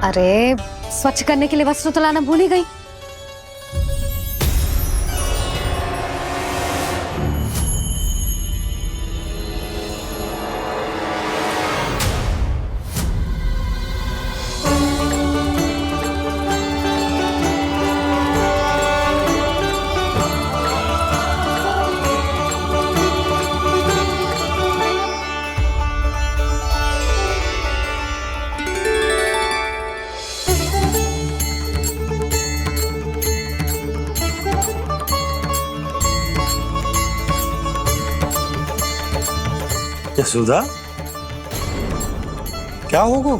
अरे स्वच्छ करने के लिए वस्त्र तो लाना भूल ही गई। यशोदा, क्या होगा?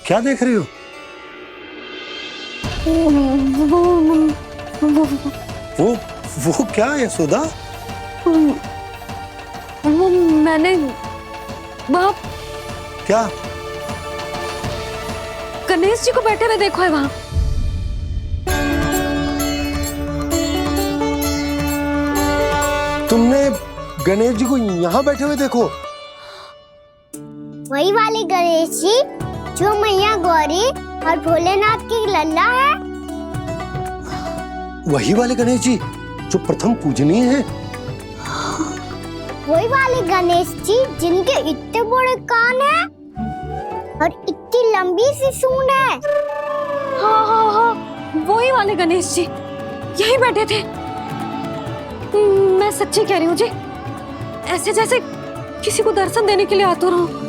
क्या देख रही हो? वो क्या यशोदा? वो मैंने बाप क्या? गणेश जी को बैठे हुए देखो है वहां। तुमने गणेश जी को यहाँ बैठे हुए देखो? वही वाले गणेश जी जो मैया गौरी और भोलेनाथ की लल्ला है। वही वाले गणेश जी जो प्रथम पूजनीय है। वही वाले गणेश जी जिनके इतने बड़े कान हैं और इतनी लंबी सी सूंड है। हाँ हाँ हाँ, वही वाले गणेश जी यही बैठे थे। मैं सच्ची कह रही हूँ जी, ऐसे जैसे किसी को दर्शन देने के लिए आतुर हूँ।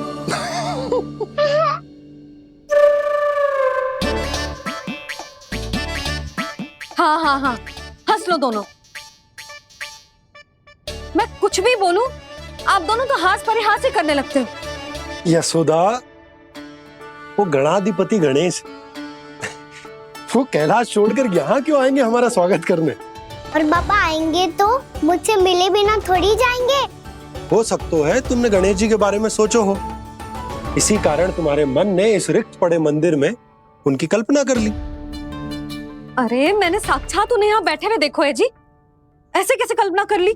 हाँ हाँ हाँ, हंस लो दोनों। मैं कुछ भी बोलूं, आप दोनों तो हाथ परिहास ही करने लगते हो। यशोदा, वो गणाधिपति गणेश वो कैलाश छोड़कर यहाँ क्यों आएंगे हमारा स्वागत करने? और पापा आएंगे तो मुझसे मिले बिना थोड़ी जाएंगे। हो सकता है तुमने गणेश जी के बारे में सोचो हो, इसी कारण तुम्हारे मन ने इस रिक्त पड़े मंदिर में उनकी कल्पना कर ली। अरे मैंने साक्षात उन्हें यहाँ बैठे हुए देखो है जी, ऐसे कैसे कल्पना कर ली?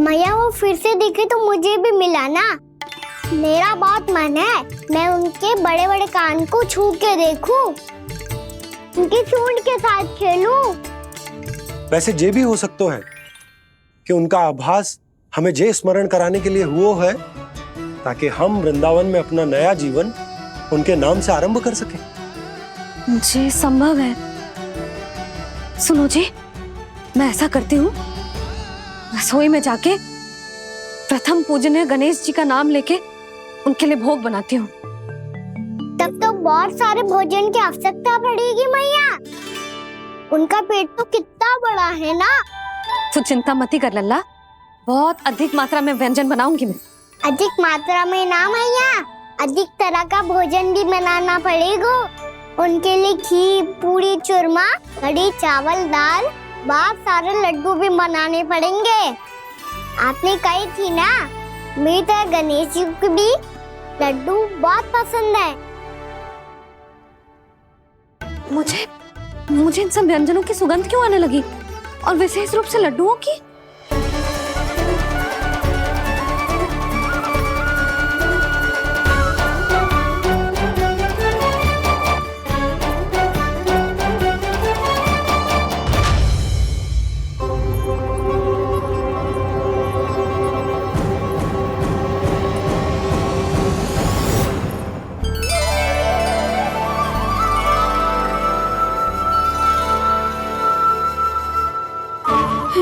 मैया वो फिर से दिखे तो मुझे भी मिला ना। मेरा बहुत मन है मैं उनके बड़े बड़े कान को छू के देखूं, उनकी सूंड के साथ खेलूं। वैसे ये भी हो सकता है कि उनका आभास हमें जे स्मरण कराने के लिए हुआ है ताकि हम वृंदावन में अपना नया जीवन उनके नाम से आरंभ कर सकें। जी संभव है। सुनो जी, मैं ऐसा करती हूँ, रसोई में जाके प्रथम पूजनीय गणेश जी का नाम लेके उनके लिए भोग बनाती हूँ। तब तो बहुत सारे भोजन की आवश्यकता पड़ेगी मैया। उनका पेट तो कितना बड़ा है ना। तो चिंता मत ही कर लल्ला, बहुत अधिक मात्रा में व्यंजन बनाऊंगी मैं। अधिक मात्रा में ना मैया, अधिक तरह का भोजन भी बनाना पड़ेगा। उनके लिए खीर, पूरी, चूरमा, कढ़ी, चावल, दाल, बहुत सारे लड्डू भी बनाने पड़ेंगे। आपने कही थी ना, मेरी तरह गणेश जी को भी लड्डू बहुत पसंद है। मुझे इन सब व्यंजनों की सुगंध क्यों आने लगी, और विशेष रूप से लड्डुओं की?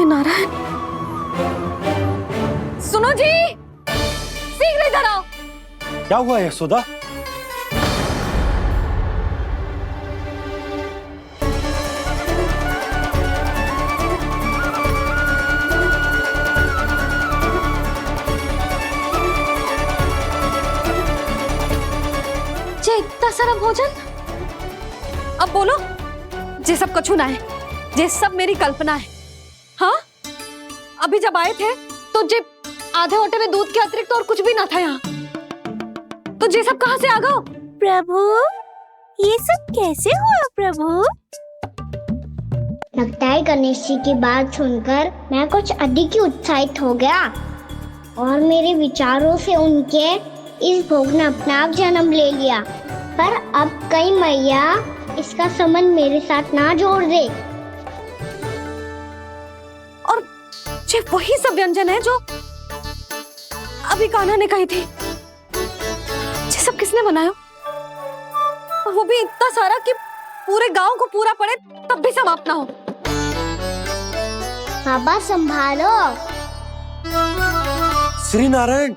नारायण, सुनो जी, शीघ्र इधर आओ। क्या हुआ यशोदा? जे इतना सारा भोजन, अब बोलो, जे सब कछु ना है, जे सब मेरी कल्पना है। हाँ, अभी जब आए थे तो जे आधे ओटे में दूध के अतिरिक्त और कुछ भी ना था यहाँ, तो ये सब कहाँ से आ गए? प्रभु, ये सब कैसे हुआ प्रभु? लगता है गणेश जी की बात सुनकर मैं कुछ अधिक ही उत्साहित हो गया और मेरे विचारों से उनके इस भोग ने अपना आप जन्म ले लिया। पर अब कहीं मैया इसका संबंध मेरे साथ ना जोड़ दे। और ये वही सब व्यंजन है जो अभी कान्हा ने कही थी। ये सब किसने बनाया? और वो भी इतना सारा कि पूरे गांव को पूरा पड़े तब भी समाप्त ना हो। बाबा संभालो। श्री नारायण,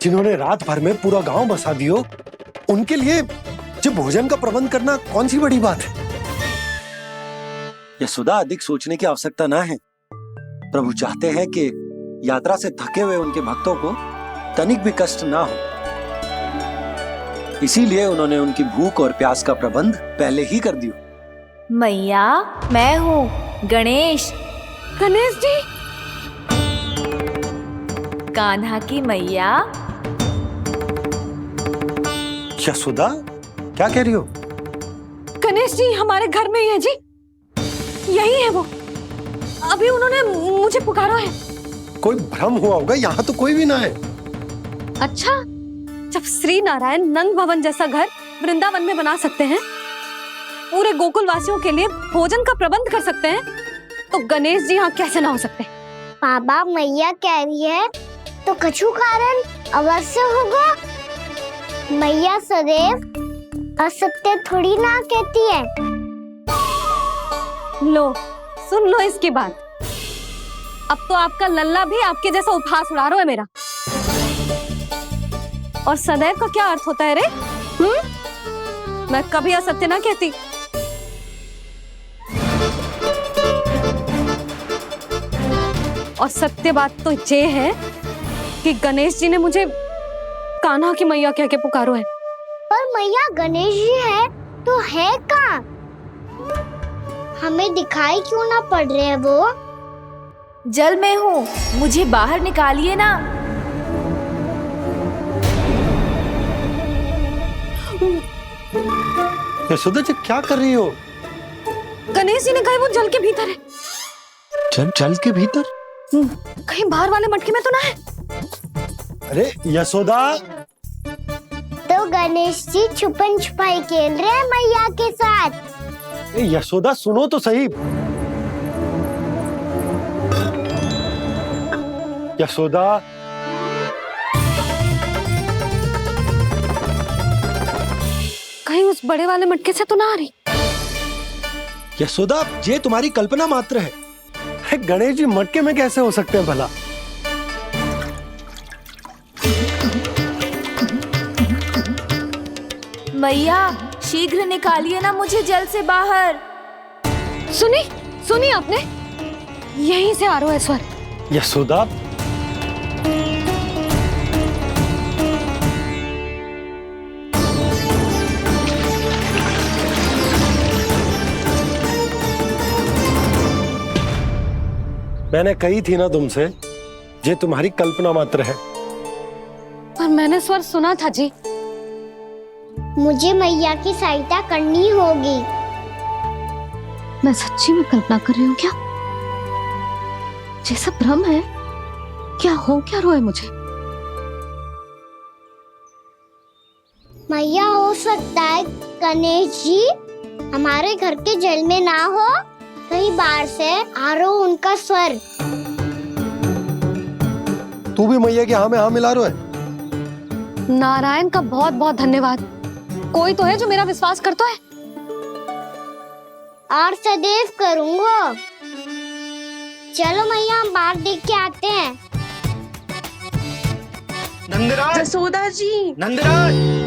जिन्होंने रात भर में पूरा गांव बसा दियो, उनके लिए जो भोजन का प्रबंध करना कौन सी बड़ी बात है। यशोदा, अधिक सोचने की आवश्यकता ना है। प्रभु चाहते हैं कि यात्रा से थके हुए उनके भक्तों को तनिक भी कष्ट ना हो, इसीलिए उन्होंने उनकी भूख और प्यास का प्रबंध पहले ही कर दिया। मैया, मैं हूँ गणेश। गणेश जी, कान्हा की मैया। यशोदा, क्या कह रही हो? गणेश जी हमारे घर में ही है जी, यही है वो। अभी उन्होंने मुझे पुकारा है। कोई भ्रम हुआ होगा, यहाँ तो कोई भी ना है। अच्छा, जब श्री नारायण नंद भवन जैसा घर वृंदावन में बना सकते हैं, पूरे गोकुल वासियों के लिए भोजन का प्रबंध कर सकते हैं, तो गणेश जी यहाँ कैसे ना हो सकते? बाबा मैया कह रही है तो कछु कारण अवश्य होगा। मैया सदैव असत्य थोड़ी ना कहती है। लो, सुन लो इसकी बात। अब तो आपका लल्ला भी आपके जैसा उपहास उड़ा रहा है मेरा। और सदैव का क्या अर्थ होता है रे? मैं कभी असत्य ना कहती। और सत्य बात तो ये है कि गणेश जी ने मुझे कान्हा की मैया कह के पुकारो है। पर मैया गणेश जी है तो है कहाँ? हमें दिखाई क्यों ना पड़ रहे हैं वो? जल में हूँ, मुझे बाहर निकालिए ना। यशोदा जी, क्या कर रही हो? गणेश जी ने कहा वो जल के भीतर है। जल के भीतर? कहीं बाहर वाले मटके में तो ना है? अरे यशोदा! तो गणेश जी छुपन छुपाई खेल रहे हैं मैया के साथ। यशोदा, सुनो तो सही। यशोदा, कहीं उस बड़े वाले मटके से तो ना आ रही? यशोदा, ये तुम्हारी कल्पना मात्र है। गणेश जी मटके में कैसे हो सकते हैं भला? मैया, शीघ्र निकालिए ना मुझे जल से बाहर। सुनी आपने? यहीं से आ रहा है स्वर। यशोदा, मैंने कही थी ना तुमसे, ये तुम्हारी कल्पना मात्र है। पर मैंने स्वर सुना था जी। मुझे मैया की सहायता करनी होगी। मैं सच्ची में कल्पना कर रही हूँ क्या? ये सब भ्रम है क्या? हो क्या रहा है मुझे? मैया, हो सकता है गणेश जी हमारे घर के जल में ना हो, कहीं बाहर से आ रहा हो उनका स्वर। तू भी मैया के हाँ में हाँ मिला रहा है। नारायण का बहुत बहुत धन्यवाद। कोई तो है जो मेरा विश्वास करता है। और सदैव करूंगा। चलो मैया, हम बाहर देख के आते हैं। नंदराज! जसोदा जी! नंदराज!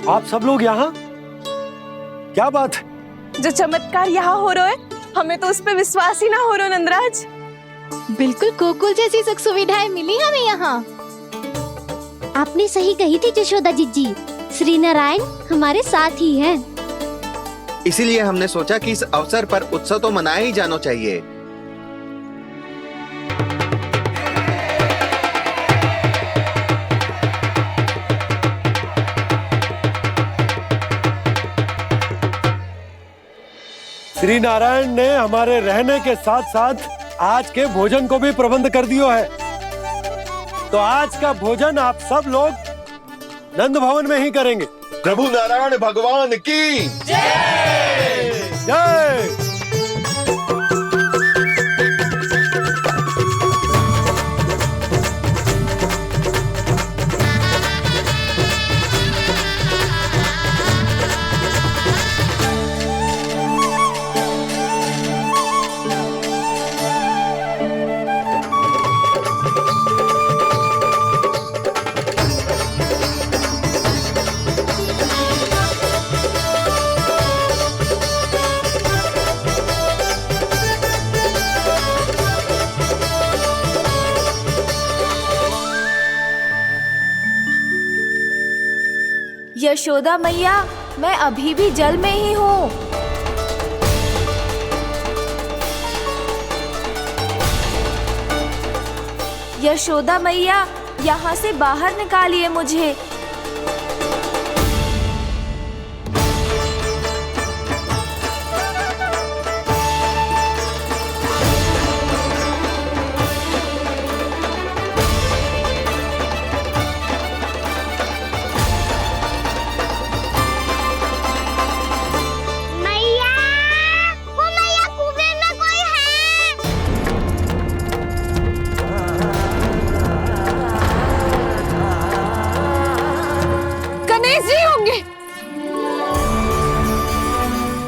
आप सब लोग यहाँ? क्या बात है? जो चमत्कार यहाँ हो रहा है, हमें तो उस पे विश्वास ही ना हो रहा नंदराज। बिल्कुल गोकुल जैसी सुख सुविधाएं मिली हमें यहाँ। आपने सही कही थी यशोदा जीजी, श्री नारायण हमारे साथ ही हैं। इसीलिए हमने सोचा कि इस अवसर पर उत्सव तो मनाया ही जाना चाहिए। श्री नारायण ने हमारे रहने के साथ साथ आज के भोजन को भी प्रबंध कर दियो है। तो आज का भोजन आप सब लोग नंद भवन में ही करेंगे। प्रभु नारायण भगवान की जय जय। यशोदा मैया, मैं अभी भी जल में ही हूँ। यशोदा मैया, यहाँ से बाहर निकालिए मुझे।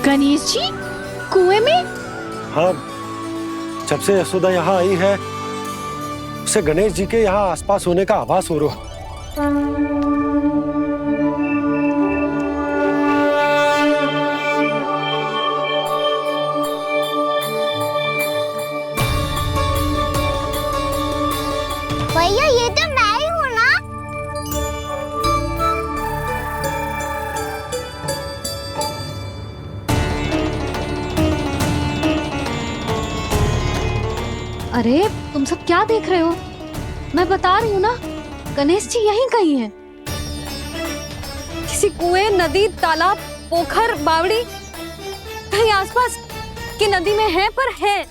गणेश जी कुएं में? हाँ, जब से यशोदा यहाँ आई है उसे गणेश जी के यहाँ आसपास होने का आभास हो रहा है। भैया ये तो मैं ही हूँ ना। अरे तुम सब क्या देख रहे हो? मैं बता रही हूँ ना, गणेश जी यहीं कहीं हैं। किसी कुएं, नदी, तालाब, पोखर, बावड़ी कहीं आसपास की नदी में है, पर है।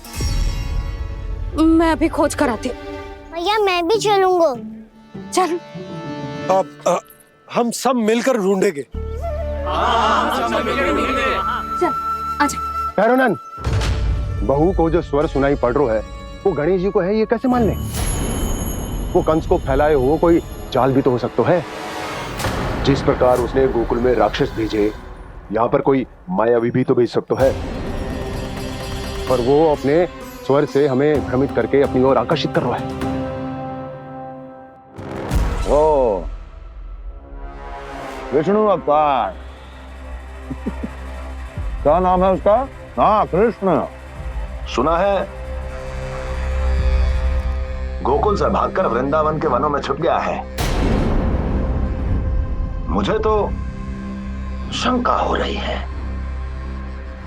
मैं अभी खोज कर आती हूँ। भैया मैं भी चलूंगा। चल। अब हम सब मिलकर ढूंढेंगे। चल आजा। भैरवनंद, बहू को जो स्वर सुनाई पड़ रहा है वो गणेश जी को है, ये कैसे मान ले? वो कंस को फैलाए हुए कोई जाल भी तो हो सकता है। जिस प्रकार उसने गोकुल में राक्षस भेजे, यहाँ पर कोई मायावी भी तो भेज सकता है। और वो अपने स्वर से हमें भ्रमित करके अपनी ओर आकर्षित कर रहा है। ओ विष्णु अवतार। क्या नाम है उसका? हाँ, कृष्ण। सुना है गोकुल से भागकर वृंदावन के वनों में छुप गया है। मुझे तो शंका हो रही है,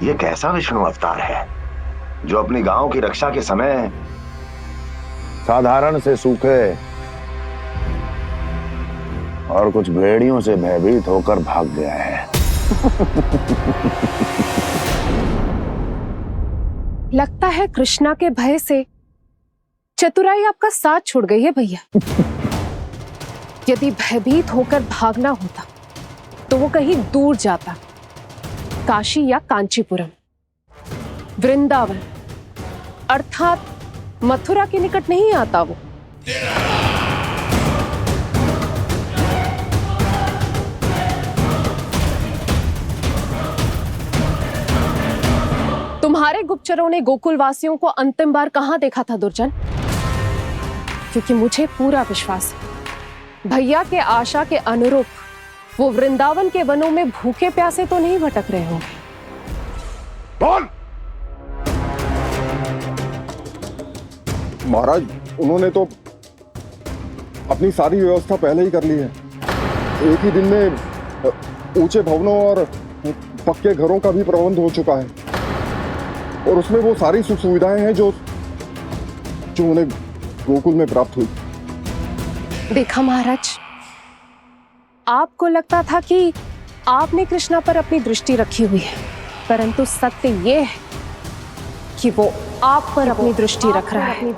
ये कैसा विष्णु अवतार है जो अपनी गांव की रक्षा के समय साधारण से सूखे और कुछ भेड़ियों से भयभीत होकर भाग गया है। लगता है कृष्णा के भय से चतुराई आपका साथ छोड़ गई है भैया। यदि भयभीत होकर भागना होता तो वो कहीं दूर जाता, काशी या कांचीपुरम, वृंदावन अर्थात मथुरा के निकट नहीं आता वो। तुम्हारे गुप्तचरों ने गोकुल वासियों को अंतिम बार कहां देखा था दुर्जन? क्योंकि मुझे पूरा विश्वास है भैया के आशा के अनुरूप वो वृंदावन के वनों में भूखे प्यासे तो नहीं भटक रहे होंगे। बोल! महाराज, उन्होंने तो अपनी सारी व्यवस्था पहले ही कर ली है। एक ही दिन में ऊंचे भवनों और पक्के घरों का भी प्रबंध हो चुका है, और उसमें वो सारी सुख सुविधाएं हैं जो उन्हें गोकुल में प्राप्त हुई। देखा महाराज, आपको लगता था कि आपने कृष्णा पर अपनी दृष्टि रखी हुई है, परंतु सत्य ये है कि वो आप पर अपनी दृष्टि रख रहा है।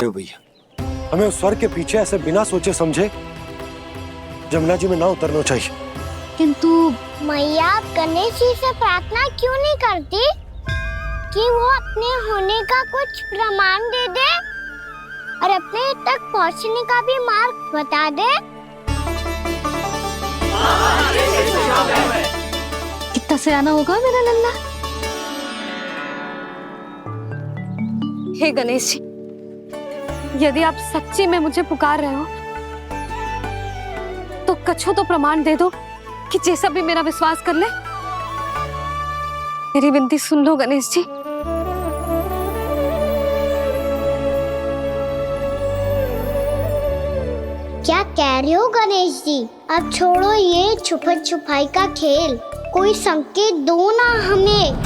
भैया, हमें उस स्वर के पीछे ऐसे बिना सोचे समझे जमुना जी में ना उतरना चाहिए। किंतु मैया, आप गणेश जी से प्रार्थना क्यों नहीं करती कि वो अपने होने का कुछ प्रमाण दे दे और अपने तक पहुंचने का भी मार्ग बता दे? कितना सयाना होगा मेरा लल्ला। हे गणेश जी, यदि आप सच्ची में मुझे पुकार रहे हो तो कछु तो प्रमाण दे दो कि जैसा भी मेरा विश्वास कर ले। मेरी विनती सुन लो गणेश जी। क्या कह रहे हो गणेश जी? अब छोड़ो ये छुपन छुपाई का खेल, कोई संकेत दो ना हमें।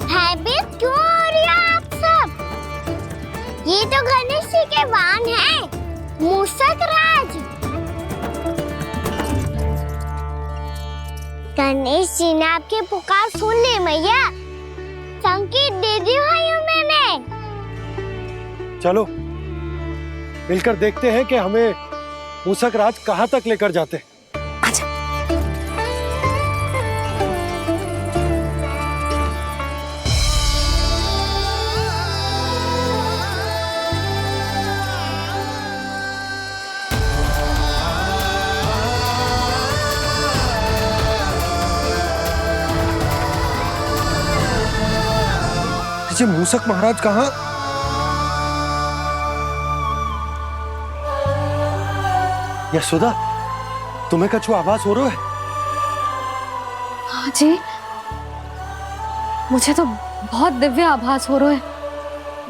भयभीत क्यों हो रही हो आप सब? ये तो गणेश जी के वाहन हैं, मूषक राज। गणेश जी ने आपकी पुकार सुन ली मैया, संकेत दे दी भाइयों मैंने। चलो मिलकर देखते हैं कि हमें मूषक राज कहाँ तक लेकर जाते हैं। जी मूषक महाराज कहाँ? यशोदा, तुम्हें कछु आभास हो रहा है? हाँ जी, मुझे तो बहुत दिव्य आभास हो रहा है।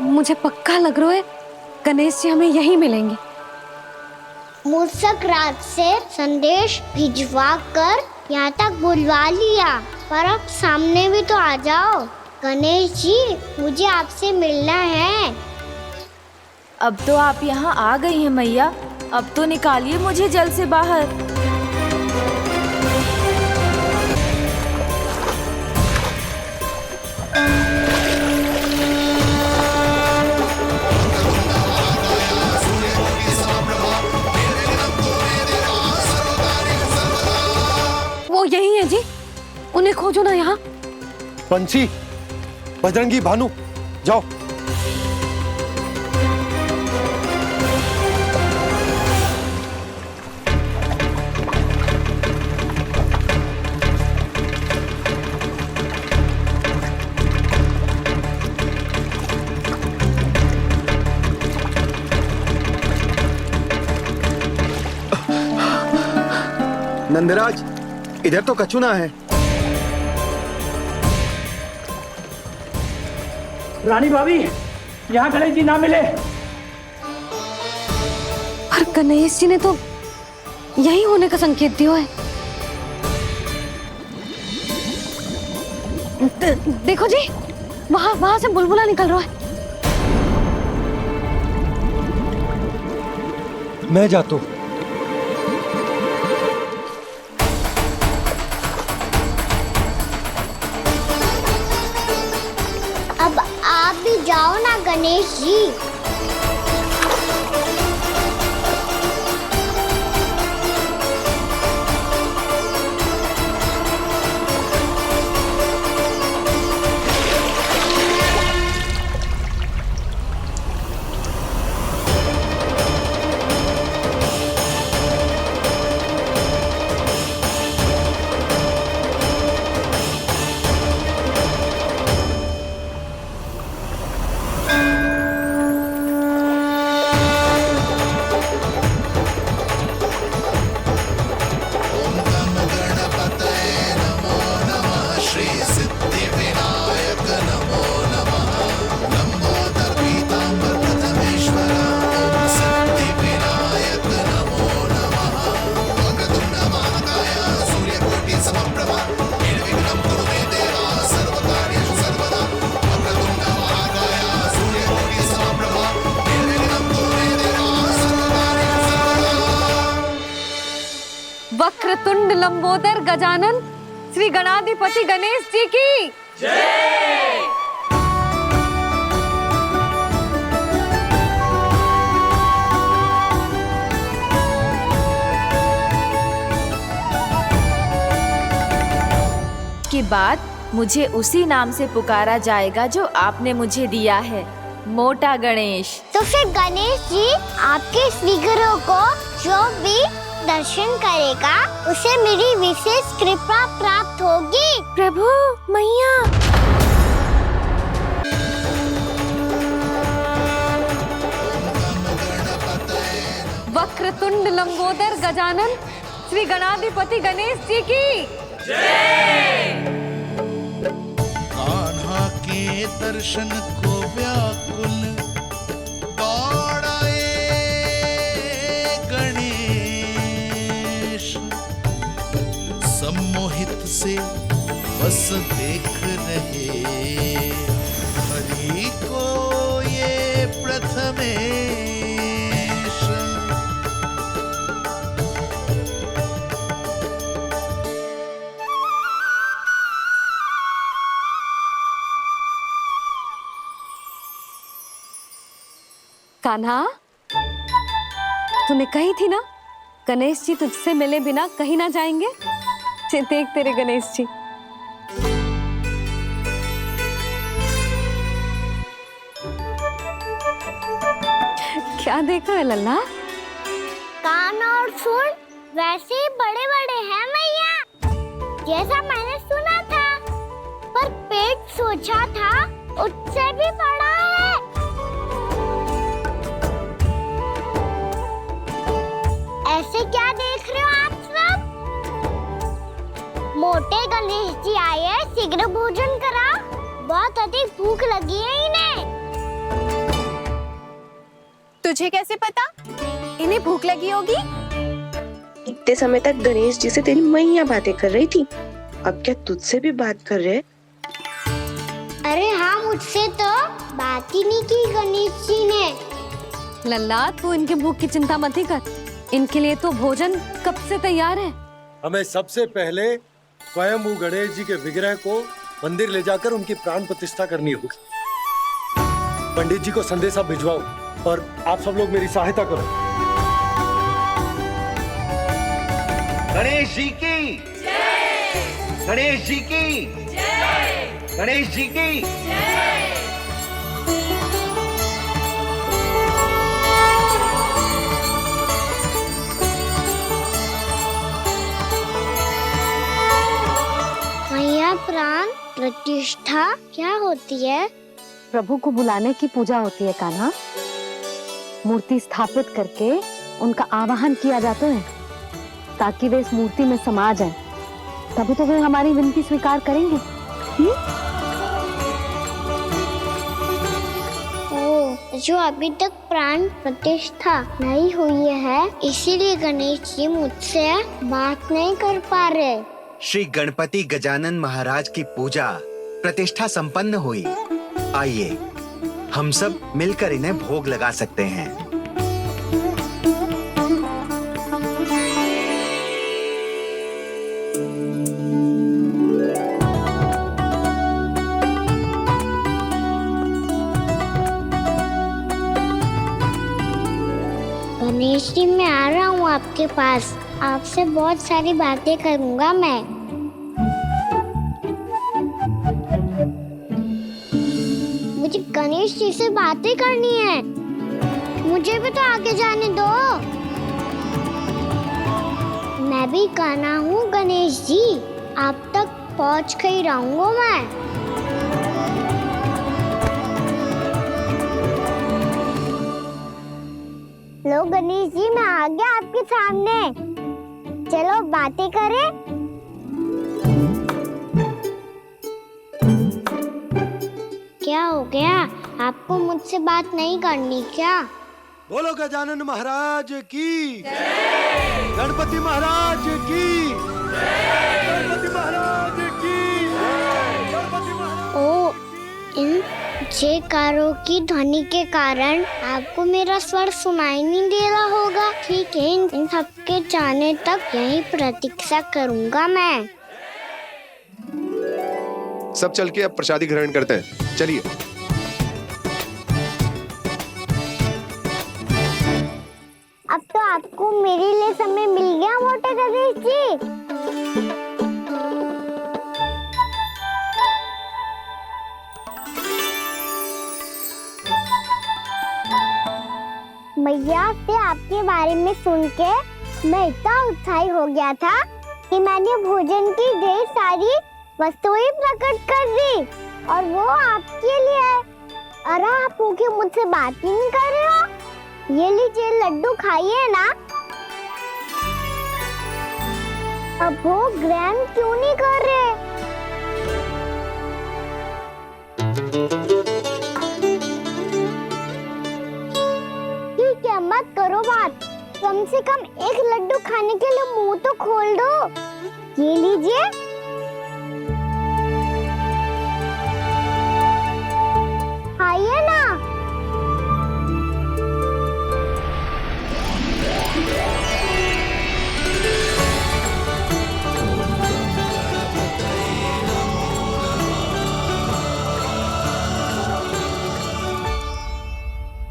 मुझे पक्का लग रहा है गणेश जी हमें यहीं मिलेंगे। मूषक राज से संदेश भिजवा कर यहाँ तक बुलवा लिया, पर अब सामने भी तो आ जाओ। गणेश जी, मुझे आपसे मिलना है। अब तो आप यहाँ आ गई हैं मैया, अब तो निकालिए मुझे जल से बाहर। वो यही है जी, उन्हें खोजो ना यहाँ। पंछी, बजरंगी, भानु, जाओ। नंदराज, इधर तो कछु ना है। रानी भाभी, यहाँ गणेश जी ना मिले। और गणेश जी ने तो यही होने का संकेत दिया है। देखो जी, वहां से बुलबुला निकल रहा है। मैं जाता हूं। अब आप भी जाओ ना गणेश जी। लंबोदर गजानन श्री गणाधिपति गणेश जी की जय। के बाद मुझे उसी नाम से पुकारा जाएगा जो आपने मुझे दिया है, मोटा गणेश। तो फिर गणेश जी आपके इस विग्रह को जो भी दर्शन करेगा उसे मेरी विशेष कृपा प्राप्त होगी। प्रभु मैया। वक्रतुंड लंबोदर गजानन श्री गणाधिपति गणेश जी की जय। कान्हा के दर्शन को व्याकुल दौड़ाए गणेश, सम्मोहित से बस देख रहे हरि को ये प्रथमेश। कान्हा, तूने कही थी ना गणेश जी तुझसे मिले बिना कहीं ना जाएंगे। देख तेरे गणेश जी। क्या देखा है लल्ला? कान और सुन वैसे ही बड़े बड़े हैं मैया, जैसा मैंने सुना था, पर पेट सोचा था उससे भी बड़ा है। ऐसे क्या देख रहे हो आप सब? मोटे गणेश जी आए हैं, शीघ्र भोजन करा, बहुत अधिक भूख लगी है इन्हें। तुझे कैसे पता इन्हें भूख लगी होगी? इतने समय तक गणेश जी से तेरी मैया बातें कर रही थी, अब क्या तुझसे भी बात कर रहे? अरे हाँ, मुझसे तो बात ही नहीं की गणेश जी ने। लल्ला, तू इनके भूख की चिंता मत ही कर, इनके लिए तो भोजन कब से तैयार है। हमें सबसे पहले स्वयं गणेश जी के विग्रह को मंदिर ले जाकर उनकी प्राण प्रतिष्ठा करनी होगी। पंडित जी को संदेशा भिजवाओ और आप सब लोग मेरी सहायता करो। गणेश जी की जय। गणेश जी की जय। गणेश जी की जय। मैया, प्राण प्रतिष्ठा क्या होती है? प्रभु को बुलाने की पूजा होती है कान्हा। मूर्ति स्थापित करके उनका आवाहन किया जाता है ताकि वे इस मूर्ति में समा जाएं। तभी तो वे हमारी विनती स्वीकार करेंगे। ओ, जो अभी तक प्राण प्रतिष्ठा नहीं हुई है, इसीलिए गणेश जी मुझसे बात नहीं कर पा रहे। श्री गणपति गजानन महाराज की पूजा प्रतिष्ठा संपन्न हुई। आइए हम सब मिलकर इन्हें भोग लगा सकते हैं। गणेश जी, मैं आ रहा हूँ आपके पास, आपसे बहुत सारी बातें करूँगा मैं। मुझे गणेश जी से बातें करनी है, मुझे भी तो आगे जाने दो। मैं भी कान्हा हूँ गणेश जी, आप तक पहुँच कर ही रहूँगा मैं। लो गणेश जी, मैं आ गया आपके सामने, चलो बातें करें। क्या हो गया, आपको मुझसे बात नहीं करनी क्या? बोलो गजानन महाराज की जय। गणपति महाराज की जय। गणपति महाराज की जय। गणपति महाराज। ओ, इन जयकारों की ध्वनि के कारण आपको मेरा स्वर सुनाई नहीं दे रहा होगा। ठीक है, इन सबके जाने तक यही प्रतीक्षा करूंगा मैं। सब चल के अब प्रसादी ग्रहण करते हैं, चलिए। अब तो आपको मेरे लिए समय मिल गया मोटे गणेश जी। भैया से आपके बारे में सुन के मैं इतना उत्साही हो गया था कि मैंने भोजन की ढेर सारी वस्तुएं प्रकट कर दी, और वो आपके लिए। अरे आप भूखे मुझसे बात ही नहीं कर रहे हो। ये लीजिए लड्डू खाइए ना। अब वो ग्रहण क्यों नहीं कर रहे? ठीक है, मत करो बात। कम से कम एक लड्डू खाने के लिए मुंह तो खोल दो। ये लीजिए। खाइए ना।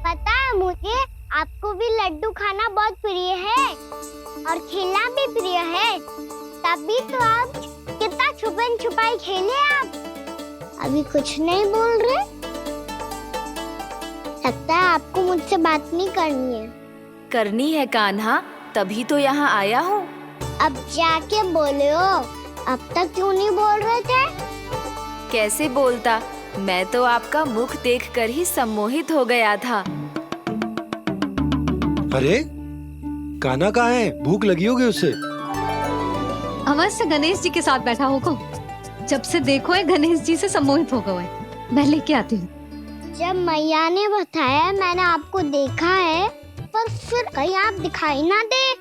पता है मुझे, आपको भी लड्डू खाना बहुत प्रिय है और खेलना भी प्रिय है। तभी तो आप कितना छुपन छुपाई खेले। आप अभी कुछ नहीं बोल रहे। लगता है आपको मुझसे बात नहीं करनी है। करनी है कान्हा, तभी तो यहाँ आया हूँ। अब जाके बोले हो। अब तक क्यों नहीं बोल रहे थे? कैसे बोलता, मैं तो आपका मुख देखकर ही सम्मोहित हो गया था। अरे कान्हा कहाँ है? भूख लगी होगी उसे। अवश्य गणेश जी के साथ बैठा होगा। जब से देखो है गणेश जी से सम्मोहित हो गए। मैं लेके आती हूँ। जब मैया ने बताया मैंने आपको देखा है, पर फिर कहीं आप दिखाई ना दे,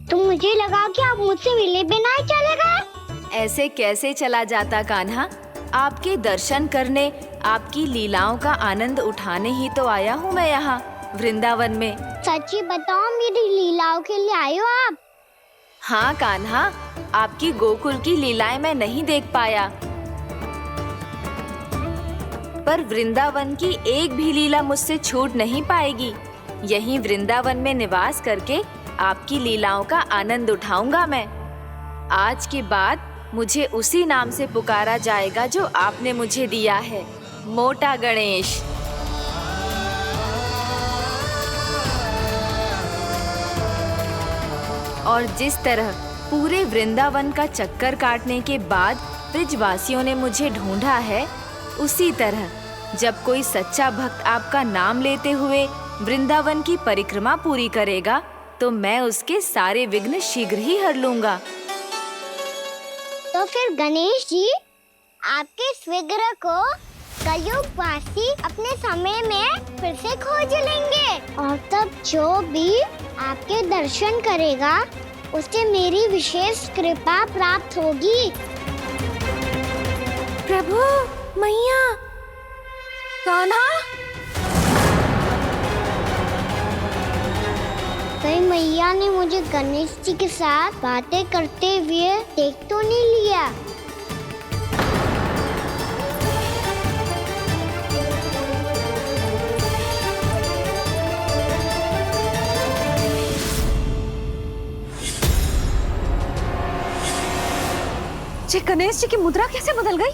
तो मुझे लगा कि आप मुझसे मिले बिना ही चले गए। ऐसे कैसे चला जाता कान्हा? आपके दर्शन करने, आपकी लीलाओं का आनंद उठाने ही तो आया हूँ मैं यहाँ वृंदावन में। सच्ची बताओ, मेरी लीलाओं के लिए आए हो आप? हाँ कान्हा, आपकी गोकुल की लीलाएं मैं नहीं देख पाया, पर वृंदावन की एक भी लीला मुझसे छूट नहीं पाएगी। यहीं वृंदावन में निवास करके आपकी लीलाओं का आनंद उठाऊंगा मैं। आज के बाद मुझे उसी नाम से पुकारा जाएगा जो आपने मुझे दिया है, मोटा गणेश। और जिस तरह पूरे वृंदावन का चक्कर काटने के बाद ब्रिजवासियों ने मुझे ढूंढा है, उसी तरह जब कोई सच्चा भक्त आपका नाम लेते हुए वृंदावन की परिक्रमा पूरी करेगा, तो मैं उसके सारे विघ्न शीघ्र ही हर लूंगा। तो फिर गणेश जी, आपके इस विग्रह को कलयुग वासी अपने समय में फिर से खोज लेंगे, और तब जो भी आपके दर्शन करेगा उसे मेरी विशेष कृपा प्राप्त होगी। प्रभु, मैया, कान्हा, कहीं मैया ने मुझे गणेश जी के साथ बातें करते हुए देख तो नहीं लिया? जी गणेश जी की मुद्रा कैसे बदल गई?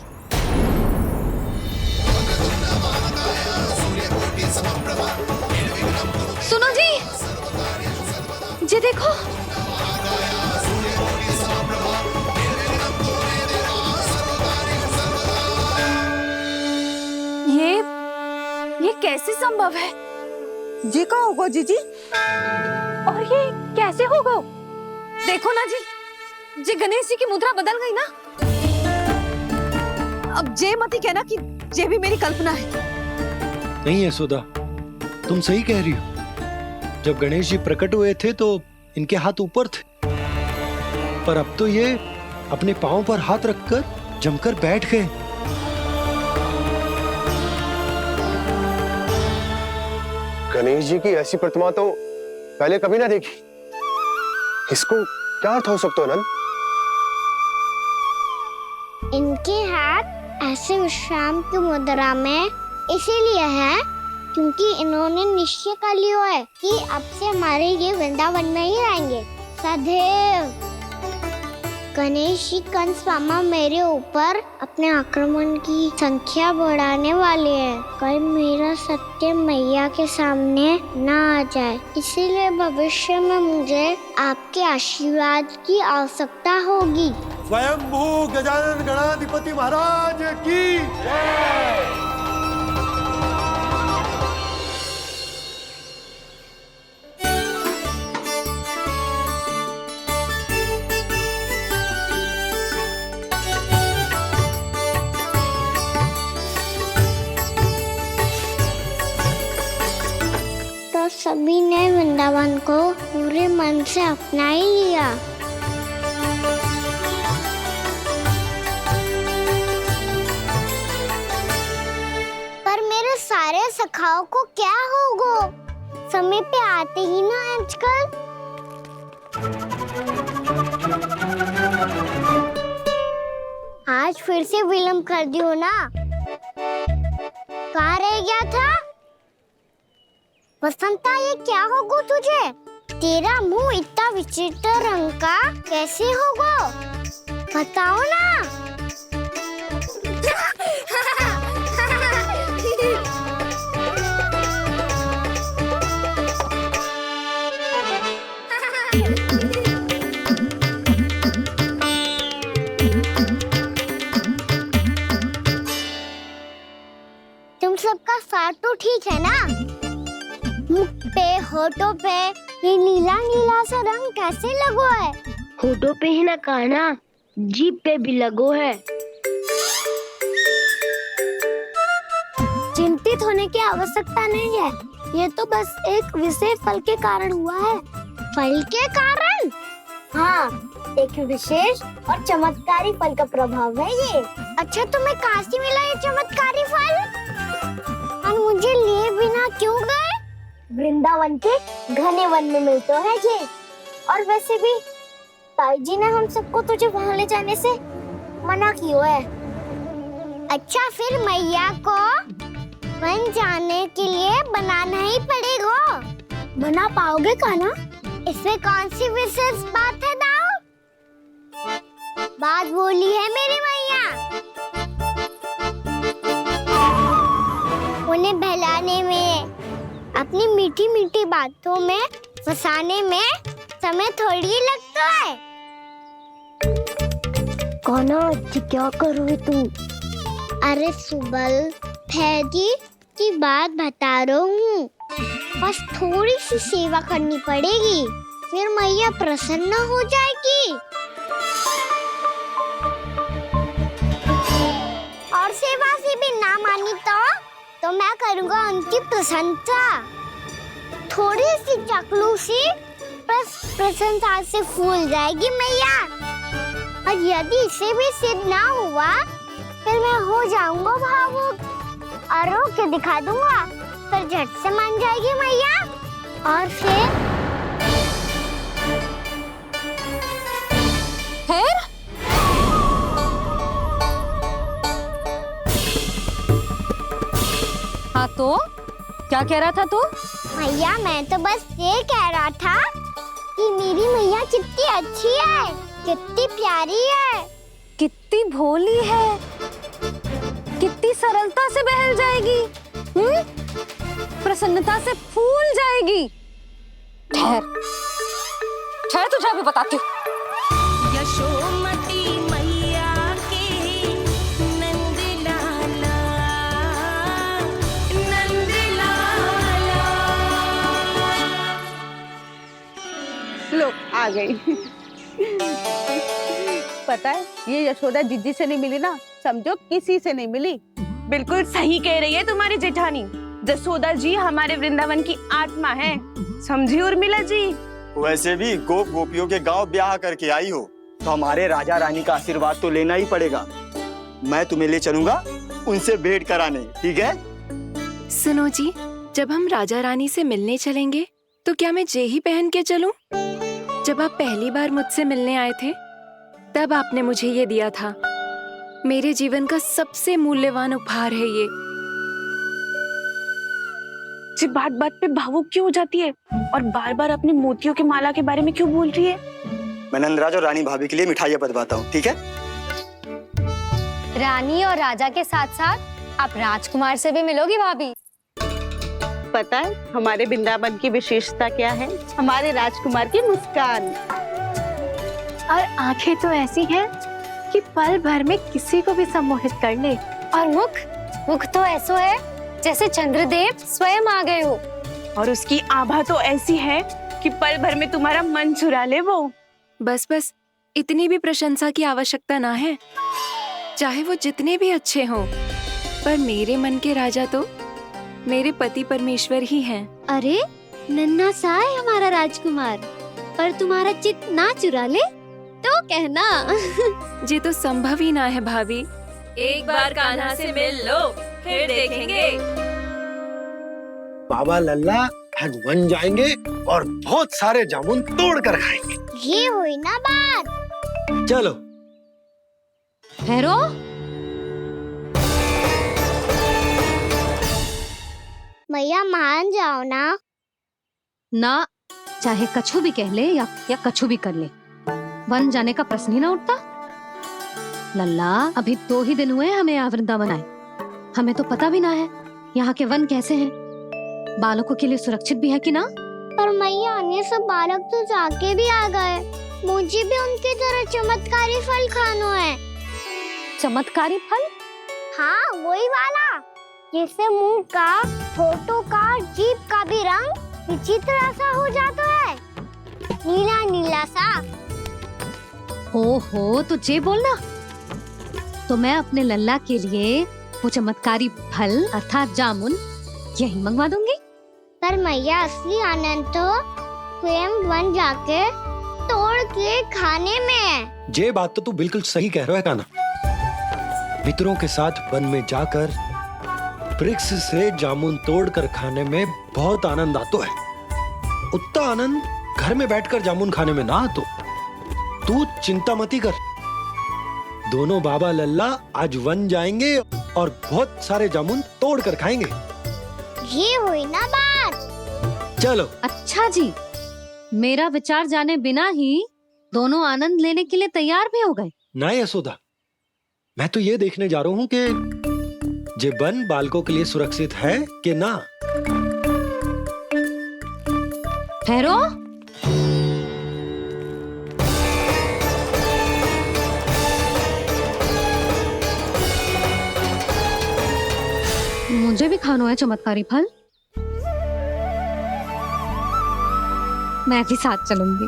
सुनो जी, जी देखो। ये कैसे संभव है? जी का होगा जीजी? और ये कैसे होगा? देखो ना जी, जी गणेश जी की मुद्रा बदल गई ना। अब जे मत ही कहना कि ये भी मेरी कल्पना है। नहीं यशोदा, तुम सही कह रही हो। जब गणेश जी प्रकट हुए थे तो इनके हाथ ऊपर थे, पर अब तो ये अपने पांव पर हाथ रखकर जमकर बैठ गए। गणेश जी की ऐसी प्रतिमा तो पहले कभी ना देखी। इसको क्या अर्थ हो सकता है नंद? इनके हाथ ऐसे विश्राम की मुद्रा में इसीलिए है क्योंकि इन्होंने निश्चय कर लिया है कि अब से हमारे ये वृंदावन में ही रहेंगे सदैव। गणेश जी कंस मामा मेरे ऊपर अपने आक्रमण की संख्या बढ़ाने वाले हैं। कल मेरा सत्य मैया के सामने ना आ जाए, इसीलिए भविष्य में मुझे आपके आशीर्वाद की आवश्यकता होगी। स्वयंभू गजानन गणाधिपति महाराज की जय। तो सभी ने वृंदावन को पूरे मन से अपना ही लिया। पर मेरे सारे सखाओं को क्या होगा? समय पे आते ही ना आजकल। आज फिर से विलंब कर दियो ना। कहाँ रह गया था? वसंता, ये क्या होगा तुझे? तेरा मुंह इतना विचित्र रंग का कैसे होगा? बताओ ना। तुम सबका साथ तो ठीक है ना? मुख पे, होठों पे ये नीला नीला सा रंग कैसे लगो है? होठों पे ही ना काना, जीभ पे भी लगो है। चिंतित होने की आवश्यकता नहीं है, ये तो बस एक विशेष फल के कारण हुआ है। फल के कारण? हाँ, एक विशेष और चमत्कारी फल का प्रभाव है ये। अच्छा, तुम्हें कहाँ से मिला ये चमत्कारी फल? और मुझे लिए बिना क्यों गए? वृंदावन के घने वन में मिलते हैं ये। और वैसे भी ताई जी ने हम सबको तुझे वहाँ ले जाने से मना किया है। अच्छा, फिर मैया को वन जाने के लिए बनाना ही पड़ेगा। बना पाओगे कान्हा? इसमें कौन सी विशेष बात है दाऊ? बात बोली है मेरी मैया। उन्हें बहलाने में, अपनी मीठी मीठी बातों में फंसाने में समय थोड़ी लगता है। कान्हा, क्या करोगे तुम? अरे सुबल, फैजी की बात बता रहा हूँ। बस थोड़ी सी सेवा करनी पड़ेगी, फिर मैया प्रसन्न हो जाएगी। और सेवा से भी ना मानी तो मैं करूँगा उनकी प्रशंसा। थोड़ी सी चाकलूसी बस प्रशंसा से फूल जाएगी मैया। और यदि इसे भी सिद्ध ना हुआ, फिर मैं हो जाऊंगा भावुक और रो के दिखा दूंगा, फिर झट से मान जाएगी मैया। और फिर हाँ, तो क्या कह रहा था तू? मैया, मैं तो बस ये कह रहा था कि मेरी मैया कितनी अच्छी है, कितनी प्यारी है, कितनी भोली है, कितनी सरलता से बहल जाएगी, प्रसन्नता से फूल जाएगी। ठहर ठहर, तुझे अभी बताती हूँ। यशोमती मैया के नंद लाला, नंद लाला। लो, आ गई। पता है, ये यशोदा जीजी से नहीं मिली ना, समझो किसी से नहीं मिली। बिल्कुल सही कह रही है तुम्हारी जेठानी। जसोदा जी हमारे वृंदावन की आत्मा है, समझी उर्मिला जी? वैसे भी गोप गोपियों के गांव ब्याह करके आई हो, तो हमारे राजा रानी का आशीर्वाद तो लेना ही पड़ेगा। मैं तुम्हें ले चलूंगा उनसे भेंट कराने, ठीक है? सुनो जी, जब हम राजा रानी से मिलने चलेंगे तो क्या मैं जे ही पहन के चलूं? जब आप पहली बार मुझसे मिलने आए थे तब आपने मुझे ये दिया था। मेरे जीवन का सबसे मूल्यवान उपहार है ये। जी बात बात पे भावुक क्यों हो जाती है और बार बार अपनी मोतियों की माला के बारे में क्यों बोल रही है? मैं नंदराज और रानी भाभी के लिए मिठाइयाँ बंटवाता हूँ, ठीक है? रानी और राजा के साथ साथ आप राजकुमार से भी मिलोगी भाभी। पता है हमारे वृंदावन की विशेषता क्या है? हमारे राजकुमार की मुस्कान। और आंखें तो ऐसी हैं कि पल भर में किसी को भी सम्मोहित कर ले। और मुख तो ऐसा है जैसे चंद्रदेव स्वयं आ गए हो। और उसकी आभा तो ऐसी है कि पल भर में तुम्हारा मन चुरा ले वो। बस बस, इतनी भी प्रशंसा की आवश्यकता ना है। चाहे वो जितने भी अच्छे हों, पर मेरे मन के राजा तो मेरे पति परमेश्वर ही हैं। अरे नन्हा सा है हमारा राजकुमार, पर तुम्हारा चित्त ना चुरा ले तो कहना। ये तो संभव ही ना है भाभी। एक बार कान्हा से मिल लो, फिर देखेंगे। बाबा लल्ला आज वन जाएंगे और बहुत सारे जामुन तोड़ कर खाएंगे। ये हुई ना बात। चलो ठहरो। मैया मान जाओ ना। ना, चाहे कछु भी कह ले या कछु भी कर ले, वन जाने का प्रश्न ही ना उठता। लल्ला, अभी 2 ही दिन हुए हमें यहाँ वृंदावन आए। हमें तो पता भी ना है यहाँ के वन कैसे हैं, बालकों के लिए सुरक्षित भी है कि ना। पर मैया अन्य सब बालक तो जाके भी आ गए। मुझे भी उनकी तरह चमत्कारी फल खाना है। चमत्कारी फल? हाँ, वही वाला जिससे मुंह का, होठों का, जीभ का भी रंग विचित्र सा हो जाता है, नीला नीला सा। ओहो, तो जे बोलना। तो मैं अपने लल्ला के लिए वो चमत्कारी फल अर्थात जामुन यही मंगवा दूंगी। पर मैया असली आनंद तो स्वयं वन जाके तोड़ के खाने में है। ये बात तो तू बिल्कुल सही कह रहा है कान्हा। मित्रों के साथ वन में जाकर वृक्ष से जामुन तोड़कर खाने में बहुत आनंद आता है। उतना आनंद घर में बैठकर जामुन खाने में ना आतो। तू चिंता मती कर, दोनों बाबा लल्ला आज वन जाएंगे और बहुत सारे जामुन तोड़कर खाएंगे। ये हुई ना बात। चलो। अच्छा जी, मेरा विचार जाने बिना ही दोनों आनंद लेने के लिए तैयार भी हो गए। ना यशोदा, मैं तो ये देखने जा रहा हूँ कि ये वन बालकों के लिए सुरक्षित है कि ना। ठहरो। मुझे भी खाना है चमत्कारी फल। मैं भी साथ चलूंगी।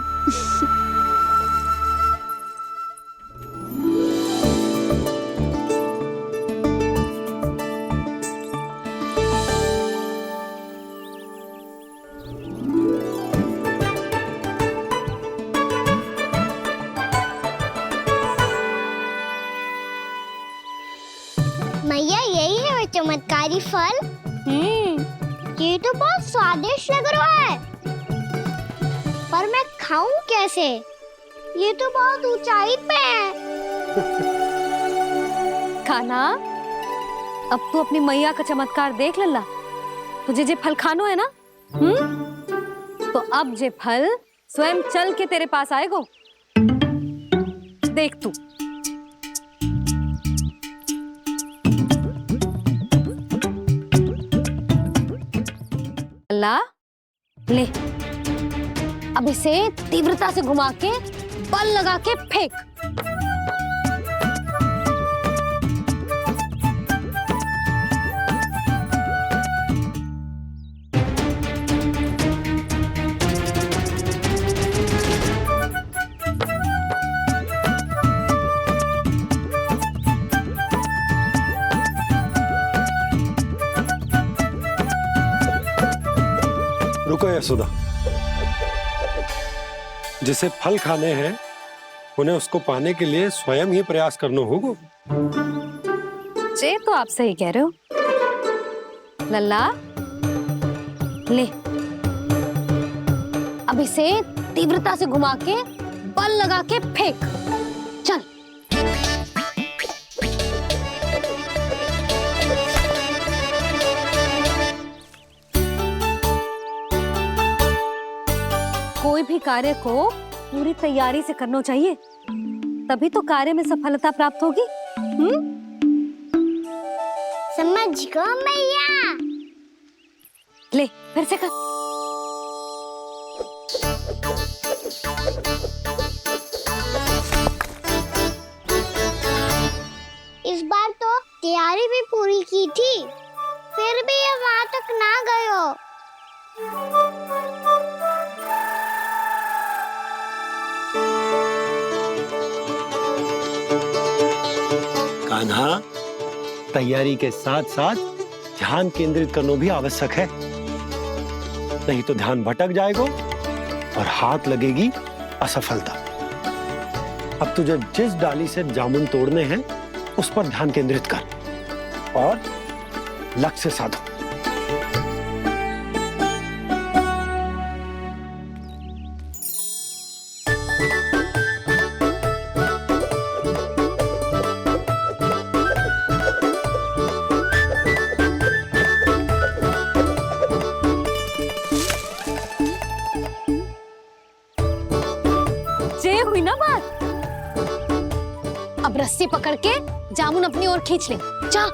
मैया यही है वो चमत्कारी फल। ये तो बहुत स्वादिष्ट लग रहा है, पर मैं खाऊं कैसे? ये तो बहुत ऊंचाई पे है। खाना, अब तू अपनी मैया का चमत्कार देख लल्ला। तुझे जे फल खानो है ना, तो अब जे फल स्वयं चल के तेरे पास आएगो। देख तू। लल्ला, ले, अब इसे तीव्रता से घुमा के बल लगा के फेंक। रुको यशोदा, जिसे फल खाने हैं उन्हें उसको पाने के लिए स्वयं ही प्रयास करना होगा। जे तो आप सही कह रहे हो लल्ला, ले, अब इसे तीव्रता से घुमा के बल लगा के फेंक। चल। कोई भी कार्य को पूरी तैयारी से करना चाहिए, तभी तो कार्य में सफलता प्राप्त होगी। समझ गो मैया। ले, फिर से कर। इस बार तो तैयारी भी पूरी की थी, फिर भी ये वहां तक ना गए हो। कान्हा, तैयारी के साथ साथ ध्यान केंद्रित करना भी आवश्यक है, नहीं तो ध्यान भटक जाएगा और हाथ लगेगी असफलता। अब तुझे जिस डाली से जामुन तोड़ने हैं उस पर ध्यान केंद्रित कर और लक्ष्य साधो। हुई ना बात। अब रस्सी पकड़ के जामुन अपनी ओर खींच ले। जा।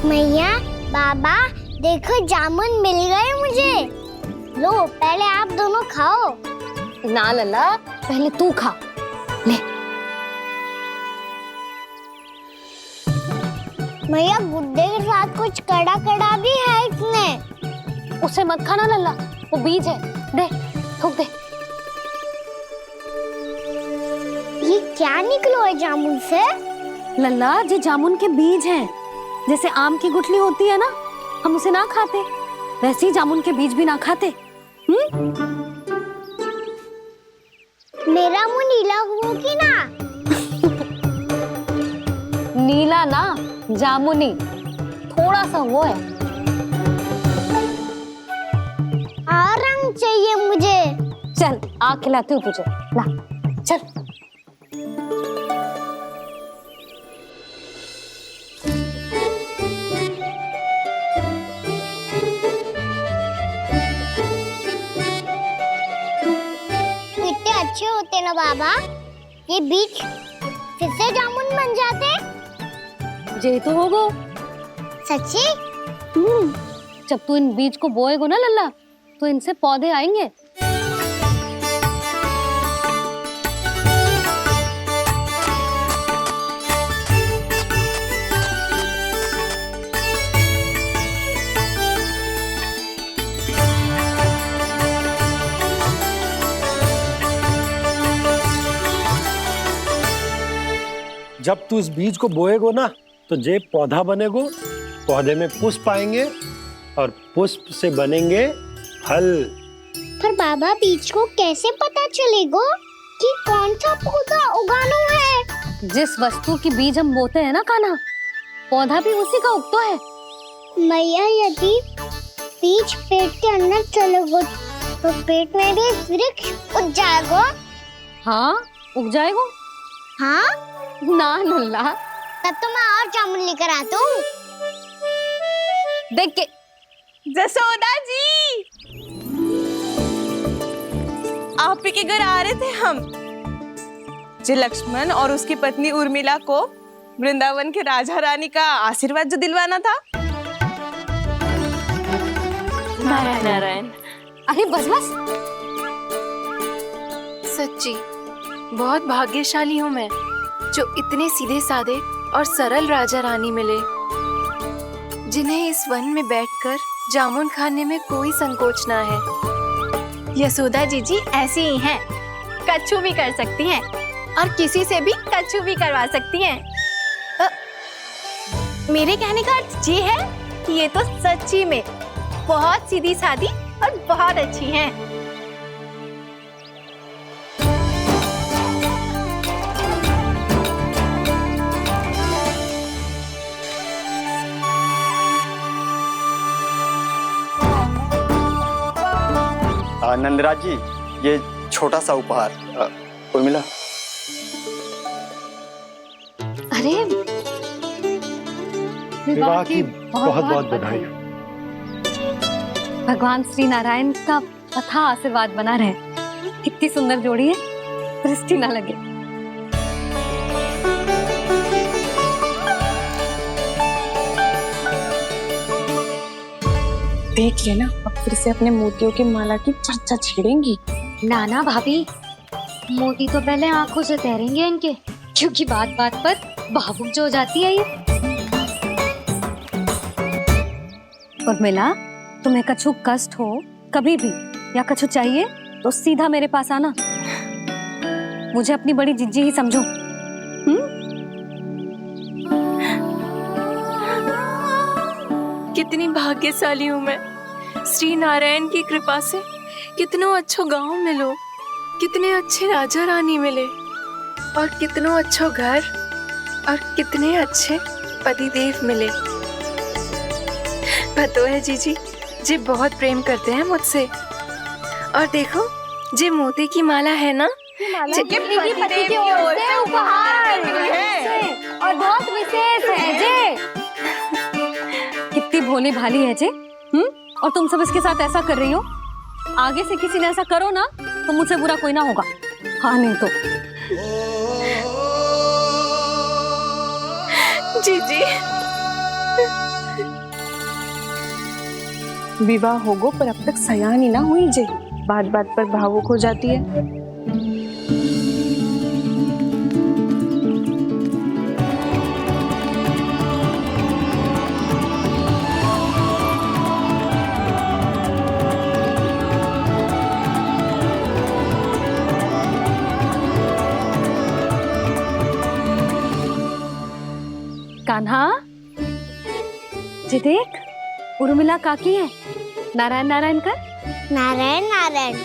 मैया, बाबा, देखो जामुन मिल गए मुझे। लो, पहले आप दोनों खाओ। ना लल्ला, पहले तू खा। ले। मैया, गुड्डे के साथ कुछ कड़ा कड़ा भी है इसमें। उसे मत खाना लल्ला, वो बीज है। दे, थूक दे। ये क्या निकलो है जामुन से? लल्ला, ये जामुन के बीज हैं। जैसे आम की गुठली होती है ना, हम उसे ना खाते, वैसे ही जामुन के बीज भी ना खाते। मेरा मुंह नीला हुआ कि ना? नीला ना, जामुनी, थोड़ा सा वो है। और रंग चाहिए मुझे। चल, आ खिलाती हूँ तुझे। ला, चल। अच्छे होते ना बाबा, ये बीज फिर से जामुन बन जाते। जे तो होगो। सच्ची? जब तू इन बीज को बोएगो ना लल्ला, तो इनसे पौधे आएंगे। जब तू इस बीज को बोएगो ना, तो जे पौधा बनेगो, पौधे में पुष्प आएंगे और पुष्प से बनेंगे फल। पर बाबा, बीज को कैसे पता चलेगा कि कौन सा पौधा उगाना है? जिस वस्तु की बीज हम बोते हैं ना कान्हा, पौधा भी उसी का उगता है। मैया, यदि बीज पेट के अंदर चलेगा तो पेट में भी वृक्ष उग जाएगा। हाँ, उग जाएगा। हाँ ना लल्ला, तब तो मैं और जामुन लेकर आता हूँ। देख के। जसोदा जी, आप ही के घर आ रहे थे हम। जी, लक्ष्मण और उसकी पत्नी उर्मिला को वृंदावन के राजा रानी का आशीर्वाद जो दिलवाना था। नारायण नारायण। अरे बस बस। सच्ची बहुत भाग्यशाली हूँ मैं, जो इतने सीधे साधे और सरल राजा रानी मिले। जिन्हें इस वन में बैठकर जामुन खाने में कोई संकोच ना है। यशोदा जीजी ऐसी ही हैं, कच्छू भी कर सकती हैं और किसी से भी कच्छू भी करवा सकती हैं। मेरे कहने का अर्थ ये है कि ये तो सच्ची में बहुत सीधी सादी और बहुत अच्छी हैं। नंदराज जी, ये छोटा सा उपहार। उर्मिला। अरे विवाह की बहुत बहुत बधाई। भगवान श्री नारायण का अथाह आशीर्वाद बना रहे। कितनी सुंदर जोड़ी है, दृष्टि ना लगे। देख लेना, अब फिर से अपने मोतियों की माला की चर्चा छेड़ेंगी। नाना भाभी, मोती तो पहले आंखों से तैरेंगे इनके, क्योंकि बात बात पर भावुक जो हो जाती है ये। उर्मिला, तुम्हें कछु कष्ट हो कभी भी या कछु चाहिए तो सीधा मेरे पास आना। मुझे अपनी बड़ी जिज्जी ही समझो। कितनी भाग्यशाली हूँ मैं, श्री नारायण की कृपा से कितनों अच्छो गांव मिलो, कितने अच्छे राजा रानी मिले और कितनों अच्छो घर और कितने अच्छे पतिदेव मिले। पतो है जीजी, जी बहुत प्रेम करते हैं मुझसे। और देखो, जे मोती की माला है ना, ये पति की ओर से उपहार है और बहुत विशेष है जे। कितनी भोली भाली है जे। और तुम सब इसके साथ ऐसा कर रही हो। आगे से किसी ने ऐसा करो ना तो मुझसे बुरा कोई ना होगा। हाँ नहीं तो जीजी। विवाह होगो पर अब तक सयान ही ना हुई जे, बात बात पर भावुक हो जाती है। कान्हा, जी देख, उर्मिला काकी है। नारायण नारायण कर। नारायण नारायण।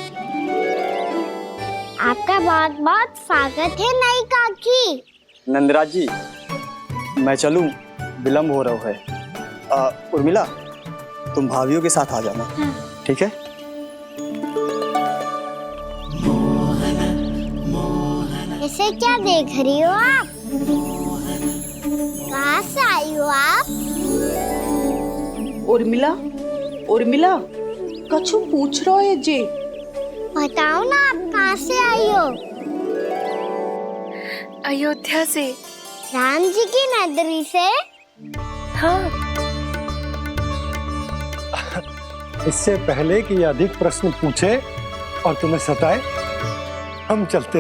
आपका बहुत बहुत स्वागत है नई काकी। नंदराज जी, मैं चलूं, विलम्ब हो रहा है। उर्मिला, तुम भाभियों के साथ आ जाना। ठीक है? इसे क्या देख रही हो आप? कहाँ से आई हो आप? उर्मिला, उर्मिला, कछु पूछ रहा है जे। बताओ ना, आप कहाँ से आई हो? अयोध्या से। राम जी की नगरी से? हाँ। इससे पहले कि अधिक प्रश्न पूछे और तुम्हें सताए, हम चलते।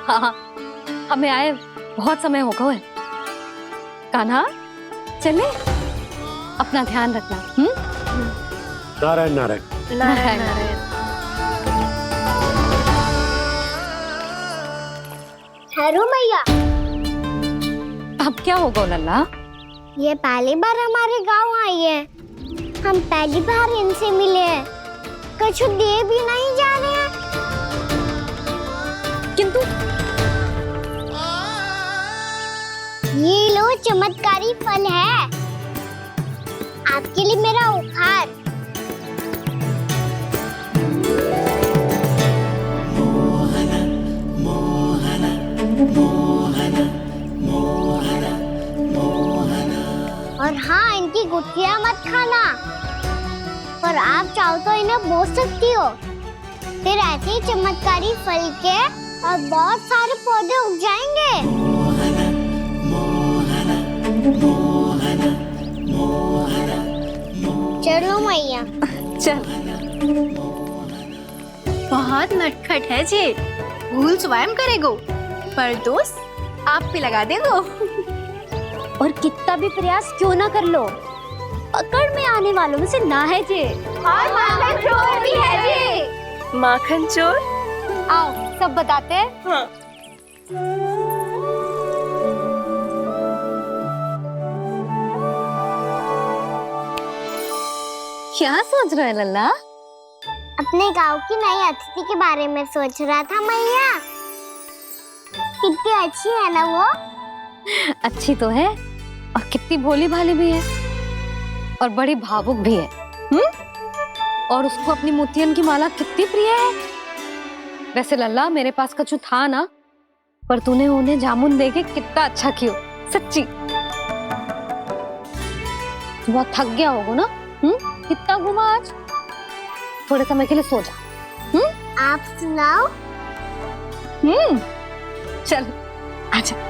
हाँ, हमें आए बहुत समय हो गया है। कान्हा, चले, अपना ध्यान रखना। नारायण नारायण। नारायण नारायण। ठहरो मैया। अब क्या होगा लल्ला? ये पहली बार हमारे गांव आई है। हम पहली बार इनसे मिले हैं। कुछ दे भी नहीं जा रहे हैं। किंतु ये लो, चमत्कारी फल है आपके लिए मेरा उपहार। और हाँ, इनकी गुठलियां मत खाना। और आप चाहो तो इन्हें बोस सकती हो। फिर ऐसे ही चमत्कारी फल के और बहुत सारे पौधे उग जाएंगे। चलो मैया। चल। बहुत नटखट है जे, भूल स्वयं करेगो पर दोष आप पे लगा देगो। और कितना भी प्रयास क्यों ना कर लो, पकड़ में आने वालों में से ना है जी। और माखन चोर भी है जी। माखन चोर? आओ सब बताते हैं। हाँ। क्या सोच रहे हैं लल्ला? अपने गांव की नई अतिथि के बारे में सोच रहा था मैया। कितनी अच्छी है ना वो। अच्छी तो है और कितनी भोली भाली भी है और बड़ी भावुक भी है। और उसको अपनी मोतियन की माला कितनी प्रिय है। वैसे लल्ला मेरे पास कछु था ना, पर तूने उन्हें जामुन देके कितना अच्छा किया, सच्ची। बहुत थक गया होगा ना? कितना घुमा आज। थोड़े समय के लिए सो जा। आप सुनाओ। चल आजा।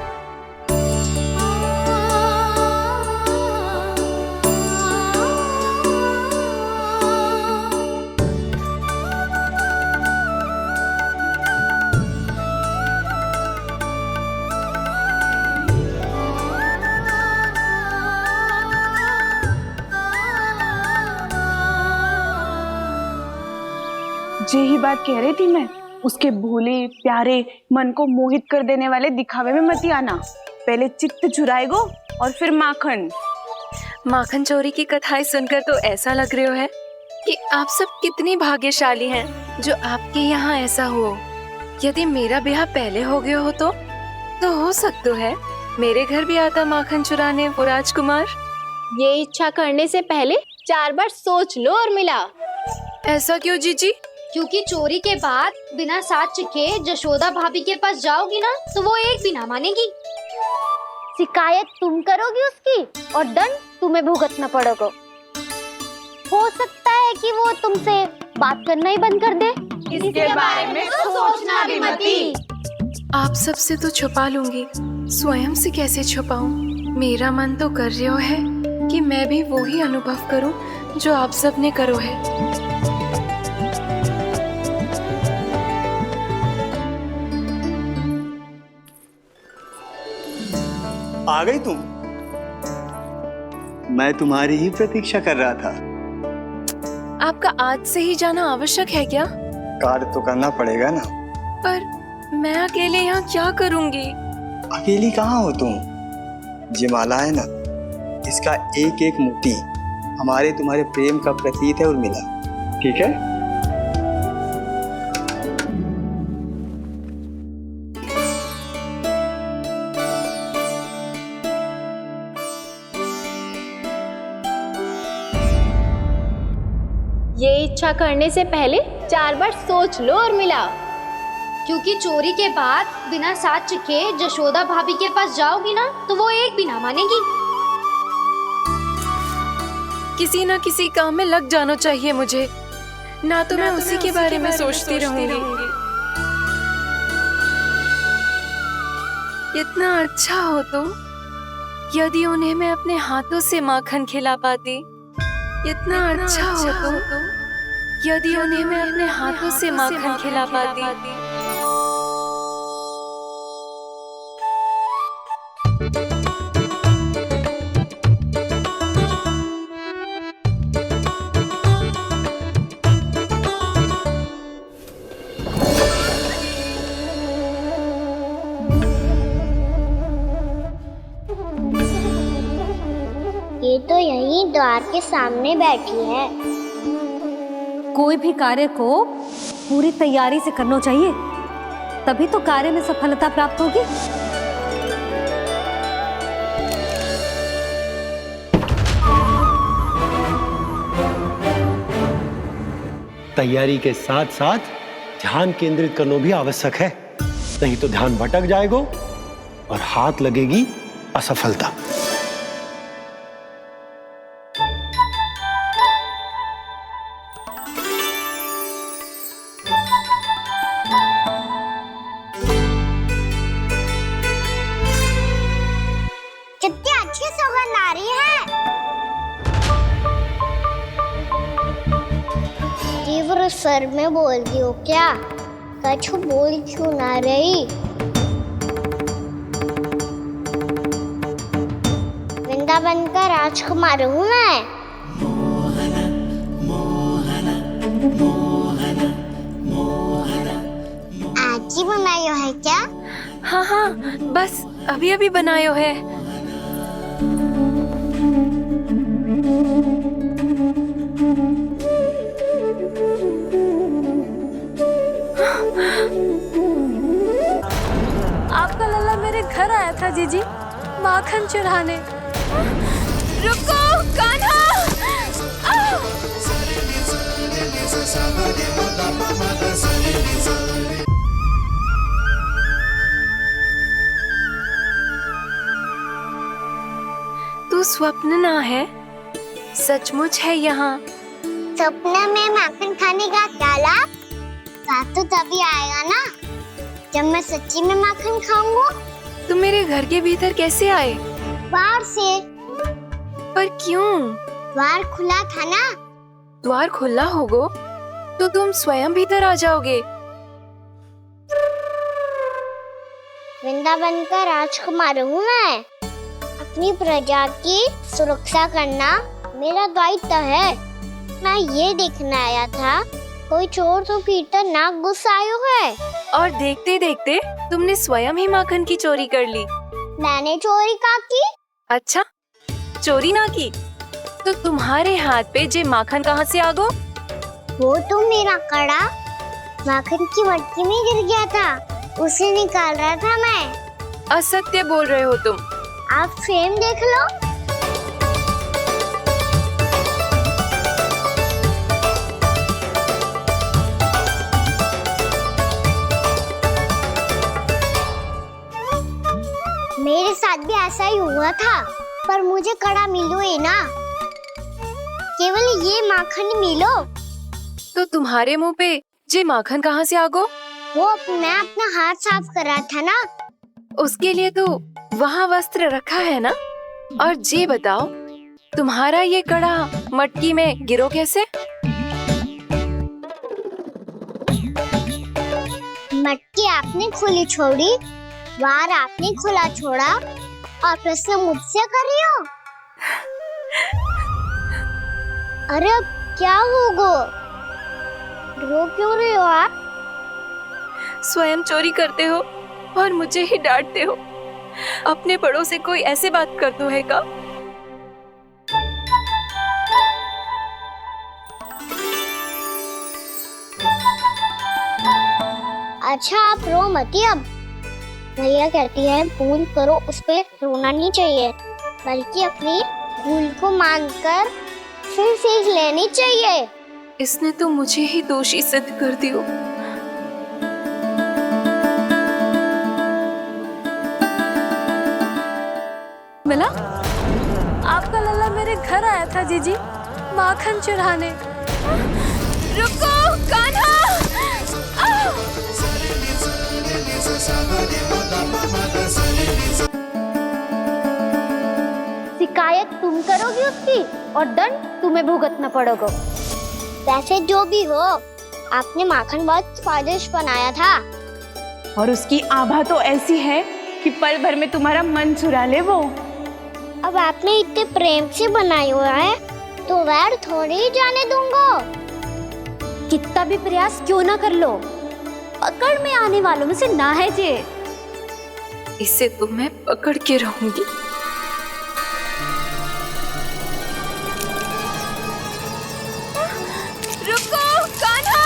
यही बात कह रही थी मैं, उसके भोले प्यारे मन को मोहित कर देने वाले दिखावे में मत आना। पहले चित्त चुराएगो और फिर माखन। माखन चोरी की कथाएं सुनकर तो ऐसा लग रहा है कि आप सब कितनी भाग्यशाली हैं जो आपके यहाँ ऐसा हो। यदि मेरा ब्याह पहले हो गया हो तो हो सकता है मेरे घर भी आता माखन चुराने वो राजकुमार। ये इच्छा करने से पहले 4 बार सोच लो उर्मिला। ऐसा क्यों जीजी? क्योंकि चोरी के बाद बिना साथ के जशोदा भाभी के पास जाओगी ना तो वो एक भी ना मानेगी। शिकायत तुम करोगी उसकी और दंड तुम्हें भुगतना पड़ेगा। हो सकता है कि वो तुमसे बात करना ही बंद कर दे। इसके बारे में तो सोचना भी मती। आप सबसे तो छुपा लूंगी, स्वयं से कैसे छुपाऊं? मेरा मन तो कर रहा है कि मैं भी वो ही अनुभव करूं जो आप सब ने करो है। आ गई तुम? मैं तुम्हारी ही प्रतीक्षा कर रहा था। आपका आज से ही जाना आवश्यक है क्या? कार्य तो करना पड़ेगा ना। पर मैं अकेले यहाँ क्या करूँगी? अकेली कहाँ हो तुम? ये माला है ना, इसका एक एक मोती हमारे तुम्हारे प्रेम का प्रतीक है उर्मिला, ठीक है? ये इच्छा करने से पहले 4 बार सोच लो उर्मिला। क्योंकि चोरी के बाद बिना साथ के जशोदा भाभी के पास जाओगी ना तो वो एक भी ना मानेगी। किसी ना किसी काम में लग जाना चाहिए मुझे, ना तो मैं उसी के बारे में सोचती रहूंगी। इतना अच्छा हो तो यदि उन्हें मैं अपने हाथों से माखन खिला पाती। इतना अच्छा हो तो यदि उन्हें मैं अपने हाथों से माखन खिला पाती। ये तो यहीं द्वार के सामने बैठी है। कोई भी कार्य को पूरी तैयारी से करना चाहिए, तभी तो कार्य में सफलता प्राप्त होगी। तैयारी के साथ साथ ध्यान केंद्रित करना भी आवश्यक है, नहीं तो ध्यान भटक जाएगा और हाथ लगेगी असफलता। कितनी अच्छी सौगंध आ रही है। तीव्र स्वर में बोल दी हो क्या? कछु बोल क्यों ना रही? वृंदावन का राजकुमार हूँ मैं, आज ही बनायो है क्या? हाँ हाँ, बस अभी अभी बनायो है। आपका लल्ला मेरे घर आया था जीजी, माखन चुराने। रुको कान्हा! तू स्वप्न ना है, सचमुच है यहाँ। सपने में माखन खाने का क्या लाभ? लाभ तो तभी आएगा ना जब मैं सच्ची में माखन खाऊंगा। तुम मेरे घर के भीतर कैसे आए? बाहर से। पर क्यों? द्वार खुला था ना। द्वार खुला होगा तो तुम स्वयं भीतर आ जाओगे। वृंदावन का राजकुमार हूँ मैं। अपनी प्रजा की सुरक्षा करना मेरा दायित्व है। मैं ये देखने आया था कोई चोर तो भीतर ना घुस आयो है। और देखते देखते तुमने स्वयं ही माखन की चोरी कर ली। मैंने चोरी का की? अच्छा, चोरी ना की तो तुम्हारे हाथ पे जे माखन कहाँ से आ गो? वो तो मेरा कड़ा माखन की मटकी में गिर गया था, उसे निकाल रहा था मैं। असत्य बोल रहे हो तुम। आप फ्रेम देख लो। मेरे साथ भी ऐसा ही हुआ था, पर मुझे कड़ा मिलो ही ना, केवल ये माखन मिलो। तो तुम्हारे मुंह पे जे माखन कहाँ से आ गो? वो मैं अपना हाथ साफ कर रहा था ना। उसके लिए तो वहाँ वस्त्र रखा है ना। और जे बताओ, तुम्हारा ये कड़ा मटकी में गिरो कैसे? मटकी आपने खुली छोड़ी, द्वार आपने खुला छोड़ा, और प्रश्न मुझसे कर रही हो? अरे अब क्या होगा? रो क्यों रहे हो आप? स्वयं चोरी करते हो और मुझे ही डांटते हो। अपने बड़ों से कोई ऐसे बात करते है का? अच्छा आप रो मती अब। भैया कहती है भूल करो, उस पे रोना नहीं चाहिए, बल्कि अपनी भूल को मानकर फिर सीख लेनी चाहिए। इसने तो मुझे ही दोषी सिद्ध कर दियो। मिला? आपका लल्ला मेरे घर आया था जीजी, माखन चुराने। रुको कान्हा! शिकायत तुम करोगी उसकी और दंड तुम्हें भुगतना पड़ेगा। वैसे जो भी हो, आपने माखन बहुत स्वादिष्ट बनाया था। और उसकी आभा तो ऐसी है कि पल भर में तुम्हारा मन चुरा ले वो। अब आपने इतने प्रेम से बनाया हुआ है तो वैर थोड़ी ही जाने दूंगा। कितना भी प्रयास क्यों ना कर लो, पकड़ में आने वालों में से ना है जे। इसे तो मैं पकड़ के रहूंगी। रुको कान्हा!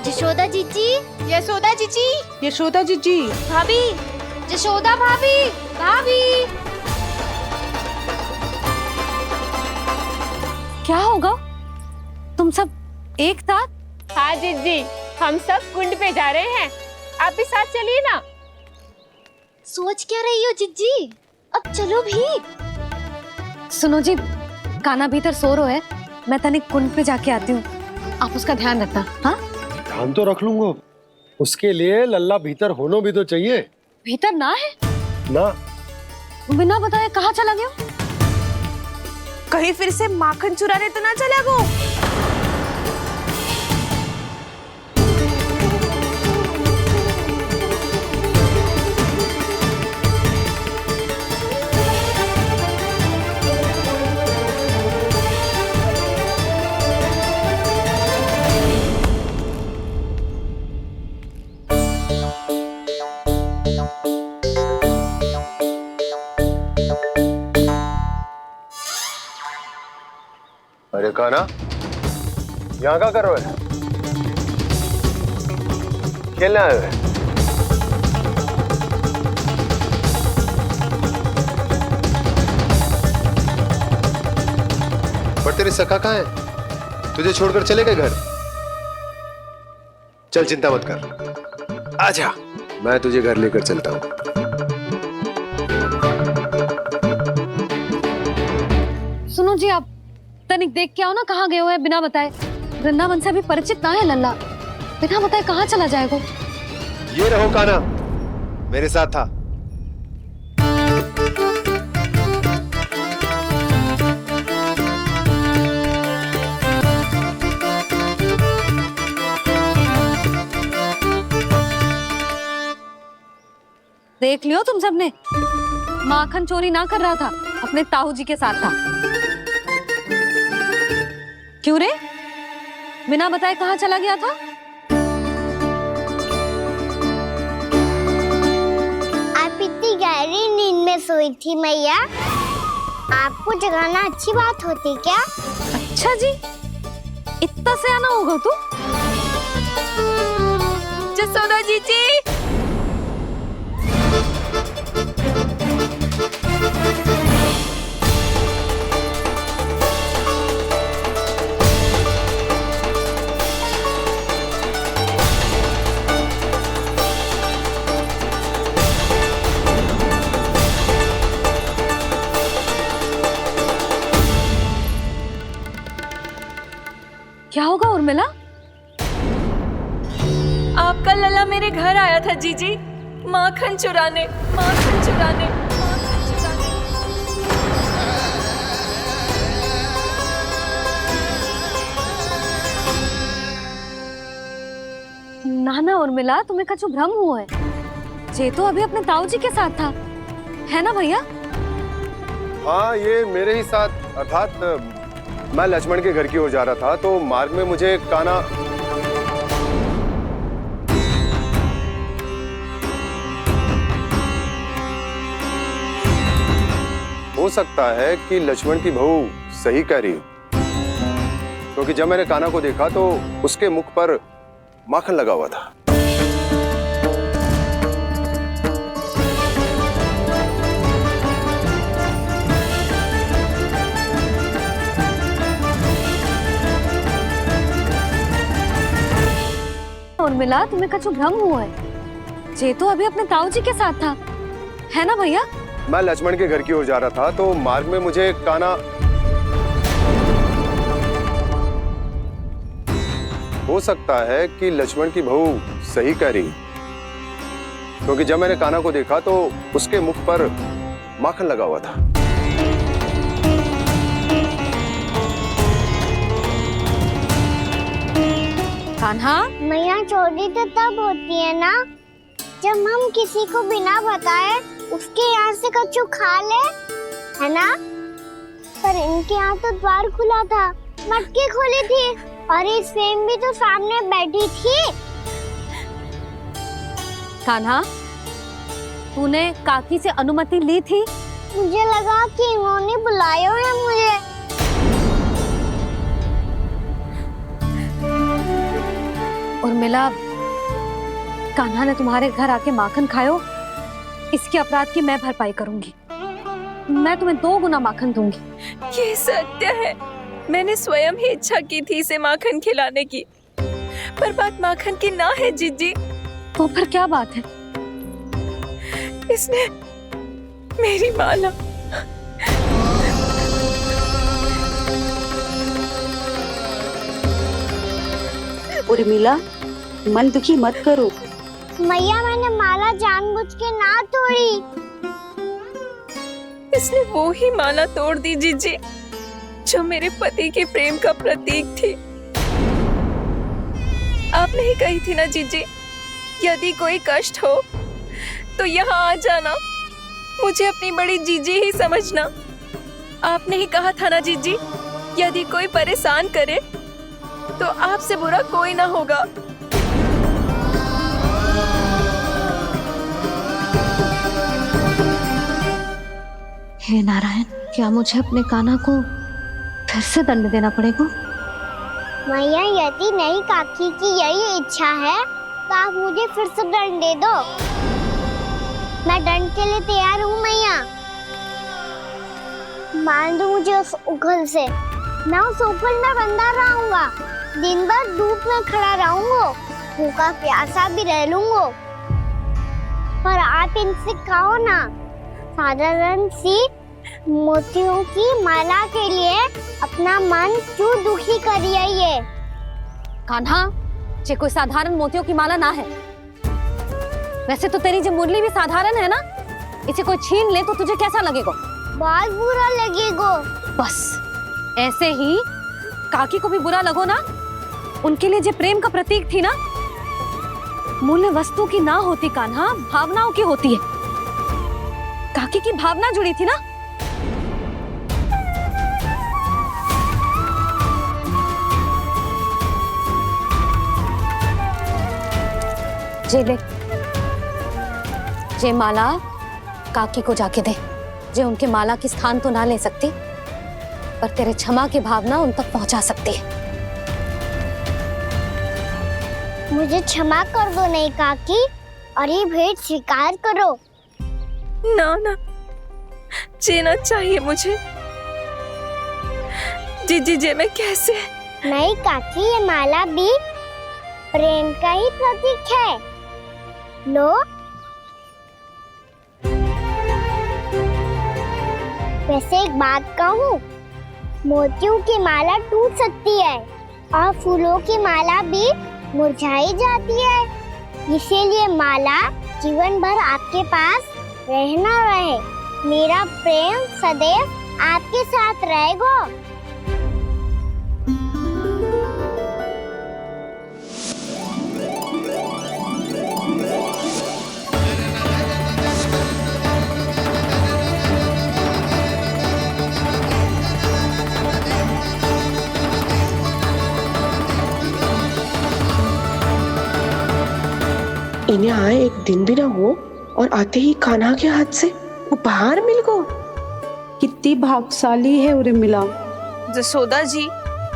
यशोदा जीजी, यशोदा जीजी, यशोदा जीजी, भाभी, यशोदा भाभी, भाभी। क्या होगा? तुम सब एक साथ? हाँ जीजी, हम सब कुंड पे जा रहे हैं, आप भी साथ चलिए ना। सोच क्या रही हो जीजी? अब चलो भी। सुनो जी, कान्हा भीतर सो रो है, मैं तनिक कुंड पे जाके आती हूँ, आप उसका ध्यान रखना। हाँ, ध्यान तो रख लूंगा, उसके लिए लल्ला भीतर होना भी तो चाहिए। भीतर ना है? ना। बिना बताए कहाँ चला गया? कहीं फिर से माखन चुराने तो ना चला गो। अरे कान्हा, यहाँ क्या कर रहे हो? खेलने आए हुए? पर तेरी सखा कहाँ है? तुझे छोड़कर चले गए घर? चल चिंता मत कर, आजा, मैं तुझे घर लेकर चलता हूँ। सुनो जी, आप तनिक देख के आओ ना कहाँ गए हुए हैं बिना बताए। वृंदावन से अभी परिचित ना है लल्ला, बिना बताए कहाँ चला जाएगा। ये रहो कान्हा, मेरे साथ था। देख लियो तुम सबने, माखन चोरी ना कर रहा था, अपने ताऊ जी के साथ था। क्यों रे, बिना बताए कहाँ चला गया था? आप इतनी गहरी नींद में सोई थी मैया, आपको जगाना अच्छी बात होती क्या? अच्छा जी, इतना सयाना होगा तू? जसोदा जीजी, क्या होगा उर्मिला? आपका लला मेरे घर आया था जीजी, माखन चुराने, माखन चुराने, माखन चुराने। ना ना उर्मिला, तुम्हें कछु भ्रम हुआ है। जे तो अभी अपने ताऊ जी के साथ था, है ना भैया? हाँ, ये मेरे ही साथ, अर्थात मैं लक्ष्मण के घर की ओर जा रहा था, तो मार्ग में मुझे कान्हा हो सकता है कि लक्ष्मण की बहू सही कह रही हो, क्योंकि जब मैंने कान्हा को देखा तो उसके मुख पर माखन लगा हुआ था। उर्मिला, तुम्हें कछु भ्रम हुआ है। जे तो अभी अपने ताऊ जी के साथ था, है ना भैया? मैं लक्ष्मण के घर की ओर जा रहा था, तो मार्ग में मुझे कान्हा हो सकता है कि लक्ष्मण की बहू सही कह रही, क्योंकि जब मैंने कान्हा को देखा तो उसके मुख पर माखन लगा हुआ था। कान्हा, मैया चोरी तो तब होती है ना जब हम किसी को बिना बताए उसके यहाँ से कछु खा ले, है ना? पर इनके यहाँ तो द्वार खुला था, मटकी खोली थी और इस फेम भी तो सामने बैठी थी। कान्हा, तूने काकी से अनुमति ली थी? मुझे लगा कि इन्होंने बुलाया है मुझे। उर्मिला, कान्हा ने तुम्हारे घर आके माखन खायो, इसके अपराध की मैं भरपाई करूंगी। मैं तुम्हें 2 गुना माखन दूंगी। ये सत्य है, मैंने स्वयं ही इच्छा की थी इसे माखन खिलाने की, पर बात माखन की ना है जीजी। तो फिर क्या बात है? इसने मेरी माला उर्मिला, मन दुखी मत करो। मैया, मैंने माला जानबूझ के ना तोड़ी। इसने वो ही माला तोड़ दी जीजी जो मेरे पति के प्रेम का प्रतीक थी। आपने ही कही थी ना जीजी, यदि कोई कष्ट हो तो यहाँ आ जाना, मुझे अपनी बड़ी जीजी ही समझना। आपने ही कहा था ना जीजी, यदि कोई परेशान करे तो आपसे बुरा कोई ना होगा। हे नारायण, क्या मुझे अपने कान्हा को फिर से दंड देना पड़ेगा? मैया, यदि नहीं काकी की यही इच्छा है तो आप मुझे फिर से दंड दे दो। मैं दंड के लिए तैयार हूँ मैया। मान दो मुझे उस उखल से, मैं उस उखल में बंधा रहूंगा, दिन भर धूप में खड़ा रहूंगा, भूखा प्यासा भी रह लूंगा। पर आप इनसे कहो ना, साधारण सी मोतियों की माला के लिए अपना मन क्यों दुखी करिए? ये कान्हा, ये कोई साधारण मोतियों की माला ना है। वैसे तो तेरी जो मुरली भी साधारण है ना, इसे कोई छीन ले तो तुझे कैसा लगेगा? बहुत बुरा लगेगा। बस ऐसे ही काकी को भी बुरा लगो ना। उनके लिए जो प्रेम का प्रतीक थी ना, मूल्य वस्तु की ना होती कान्हा, भावनाओं की होती है। काकी की भावना जुड़ी थी ना। जे ले, जे माला काकी को जाके दे। जे उनके माला की स्थान तो ना ले सकती, पर तेरे क्षमा की भावना उन तक पहुंचा सकती है। मुझे क्षमा कर दो नहीं काकी, और ये भेंट स्वीकार करो। ना ना, जीना चाहिए मुझे। जीजी जे मैं कैसे? नहीं काकी, ये माला भी प्रेम का ही प्रतीक है। लो, वैसे एक बात कहूँ, मोतियों की माला टूट सकती है और फूलों की माला भी मुरझाई जाती है। इसीलिए माला जीवन भर आपके पास रहना रहे। मेरा प्रेम सदैव आपके साथ रहेगा। इन्हें आए एक दिन भी ना हो और आते ही कान्हा के हाथ से उपहार मिल गो। कितनी भाग्यशाली है उर्मिला। जसोदा जी,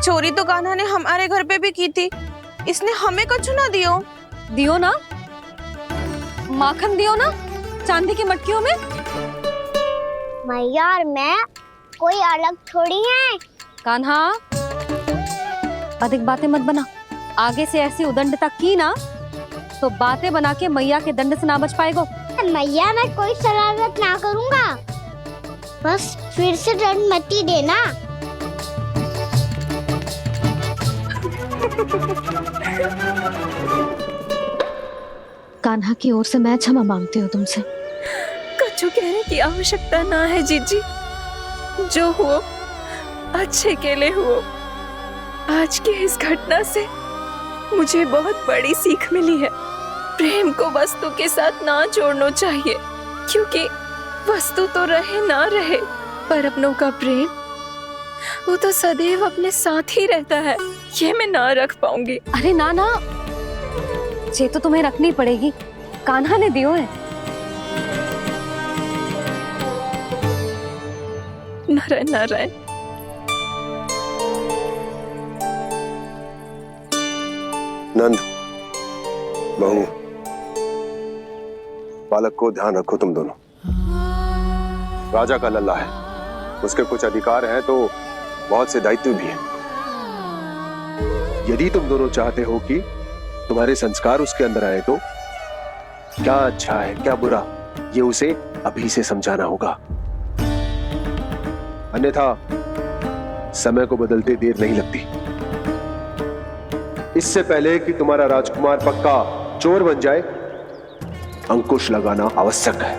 चोरी तो कान्हा ने हमारे घर पे भी की थी, इसने हमें कछु ना दियो। दियो ना, माखन दियो ना, चांदी की मटकियों में। मैया और मैं कोई अलग थोड़ी हैं। कान्हा, अधिक बातें मत बना। आगे से ऐसी उदंडता की ना तो बातें बना के मैया के दंड से ना बच पाएगो। मैया, मैं कोई शरारत ना करूंगा, बस फिर से दंड मत ही देना। कान्हा की ओर से मैं क्षमा मांगती हूँ तुमसे। कछु कहने की आवश्यकता ना है जीजी, जो हुआ अच्छे के लिए हुआ। आज की इस घटना से मुझे बहुत बड़ी सीख मिली है। प्रेम को वस्तु के साथ ना जोड़ना चाहिए, क्योंकि वस्तु तो रहे ना रहे, पर अपनों का प्रेम वो तो सदैव अपने साथ ही रहता है। ये मैं ना रख पाऊंगी। अरे ना ना, ये तो तुम्हें रखनी पड़ेगी। कान्हा ने दियो है। नारायण नारायण। नंद, बहू, बालक को ध्यान रखो तुम दोनों। राजा का लल्ला है, उसके कुछ अधिकार हैं तो बहुत से दायित्व भी हैं। यदि तुम दोनों चाहते हो कि तुम्हारे संस्कार उसके अंदर आए तो क्या अच्छा है क्या बुरा, ये उसे अभी से समझाना होगा। अन्यथा समय को बदलते देर नहीं लगती। इससे पहले कि तुम्हारा राजकुमार पक्का चोर बन जाए, अंकुश लगाना आवश्यक है।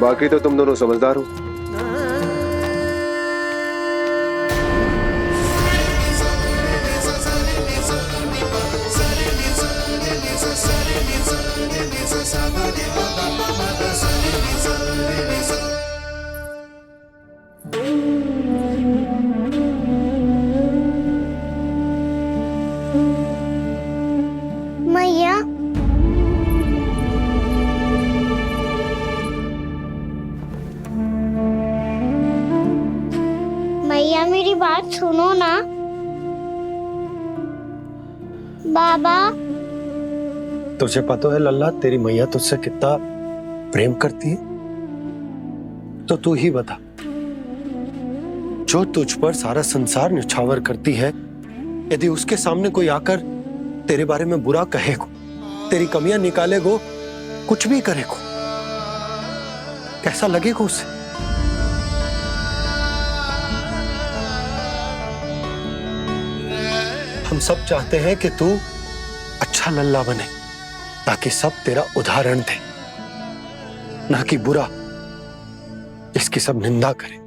बाकी तो तुम दोनों समझदार हो। मैया, मैया मेरी बात सुनो ना। बाबा, तुझे पता है लल्ला, तेरी मैया तुझसे कितना प्रेम करती है? तो तू ही बता, जो तुझ पर सारा संसार निछावर करती है, यदि उसके सामने कोई आकर तेरे बारे में बुरा कहेगो, तेरी कमियां निकालेगो, कुछ भी करेगो, कैसा लगेगा उसे? हम सब चाहते हैं कि तू अच्छा लल्ला बने, ताकि सब तेरा उदाहरण दे, ना कि बुरा जिसकी सब निंदा करे।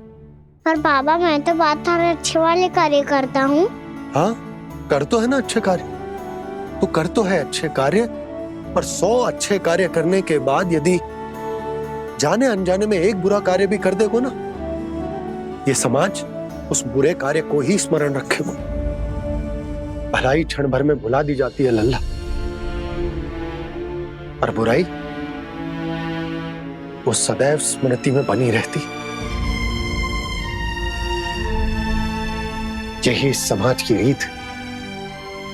पर बाबा, मैं तो बात हर अच्छे वाले कार्य करता हूँ। हाँ, कर तो है ना अच्छे कार्य, तू कर तो है अच्छे कार्य, पर 100 अच्छे कार्य करने के बाद यदि जाने अनजाने में एक बुरा कार्य भी कर देगो ना, ये समाज उस बुरे कार्य को ही स्मरण रखेगो। भलाई क्षण भर में भुला दी जाती है लल्ला, और बुराई वो सदैव स्मृति में बनी रहती। यही इस समाज की रीत।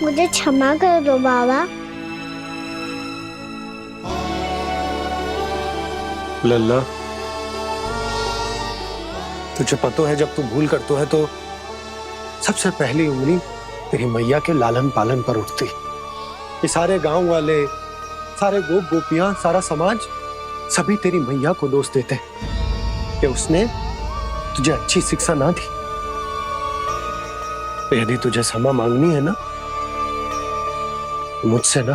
मुझे क्षमा कर दो बाबा। लल्ला, तुझे पता है जब तू भूल करतो है तो सबसे पहली उंगली तेरी मैया के लालन पालन पर उठती। ये सारे गांव वाले, सारे गोप गोपियां, सारा समाज सभी तेरी मैया को दोष देते हैं कि उसने तुझे अच्छी शिक्षा ना दी। तो यदि तुझे क्षमा मांगनी है ना, मुझसे ना,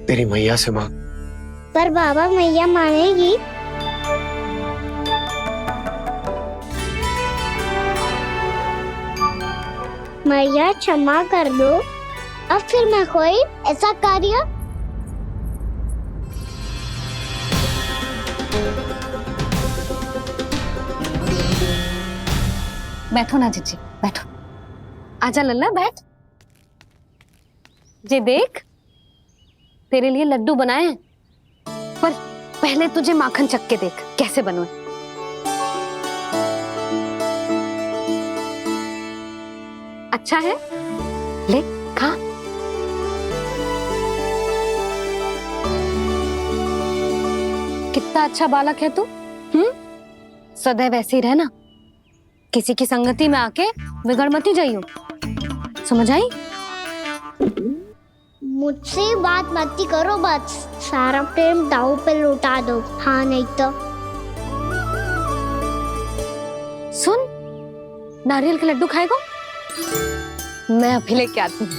तेरी मैया से मांग। पर बाबा, मैया मानेगी? मैया क्षमा कर दो, अब फिर मैं कोई ऐसा कार्य। बैठो ना जीजी, बैठो। आजा लल्ला, बैठ। जे देख, तेरे लिए लड्डू बनाए हैं, पर पहले तुझे माखन चख के देख कैसे बनो। अच्छा है, ले खा। कितना अच्छा बालक है तू। सदैव ऐसे ही रहना, किसी की संगति में आके बिगड़ मत जाइयो, समझ आई? मुझसे बात मत करो, बस सारा प्रेम दाव पे लौटा दो। हाँ, नहीं तो सुन, नारियल के लड्डू खाएगा? मैं अभी लेके आती हूँ।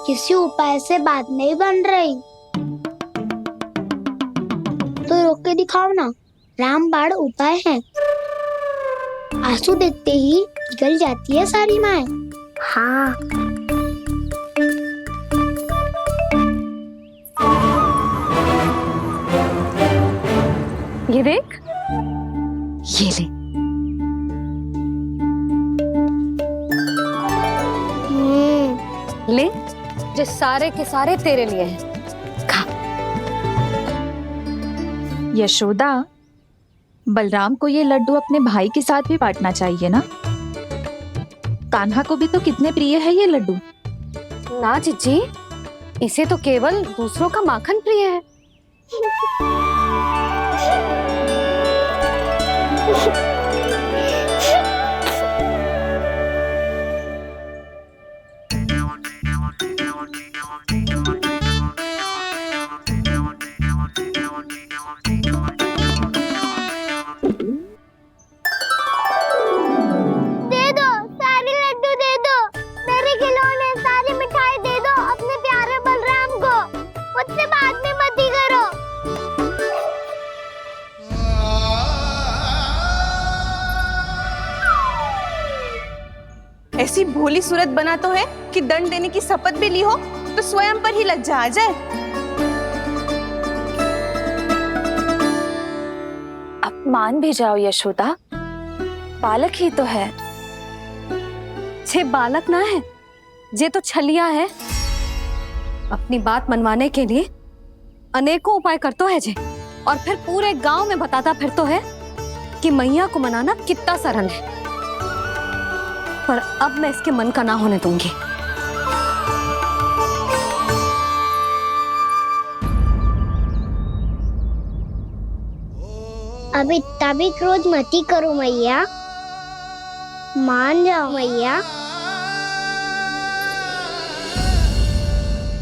किसी उपाय से बात नहीं बन रही तो रोक के दिखाओ ना। रामबाण उपाय है, आंसू देखते ही निकल जाती है सारी माए। हाँ, ये देख, ये ले। ले, जो सारे के सारे तेरे लिए हैं, खा। यशोदा, बलराम को ये लड्डू अपने भाई के साथ भी बांटना चाहिए ना। कान्हा को भी तो कितने प्रिय है ये लड्डू। ना जीजी, इसे तो केवल दूसरों का माखन प्रिय है। ऐसी भोली सूरत बना तो है कि दंड देने की शपथ भी ली हो तो स्वयं पर ही लज्जा आ जाए। अब मान भी जाओ यशोदा, बालक ही तो है। छे बालक ना है, जे तो छलिया है। अपनी बात मनवाने के लिए अनेकों उपाय करतो है जे, और फिर पूरे गांव में बताता फिरतो है कि मैया को मनाना कितना सरल है। पर अब मैं इसके मन का ना होने दूंगी। अब इतना भी क्रोध मती करो मैया, मान जाओ मैया।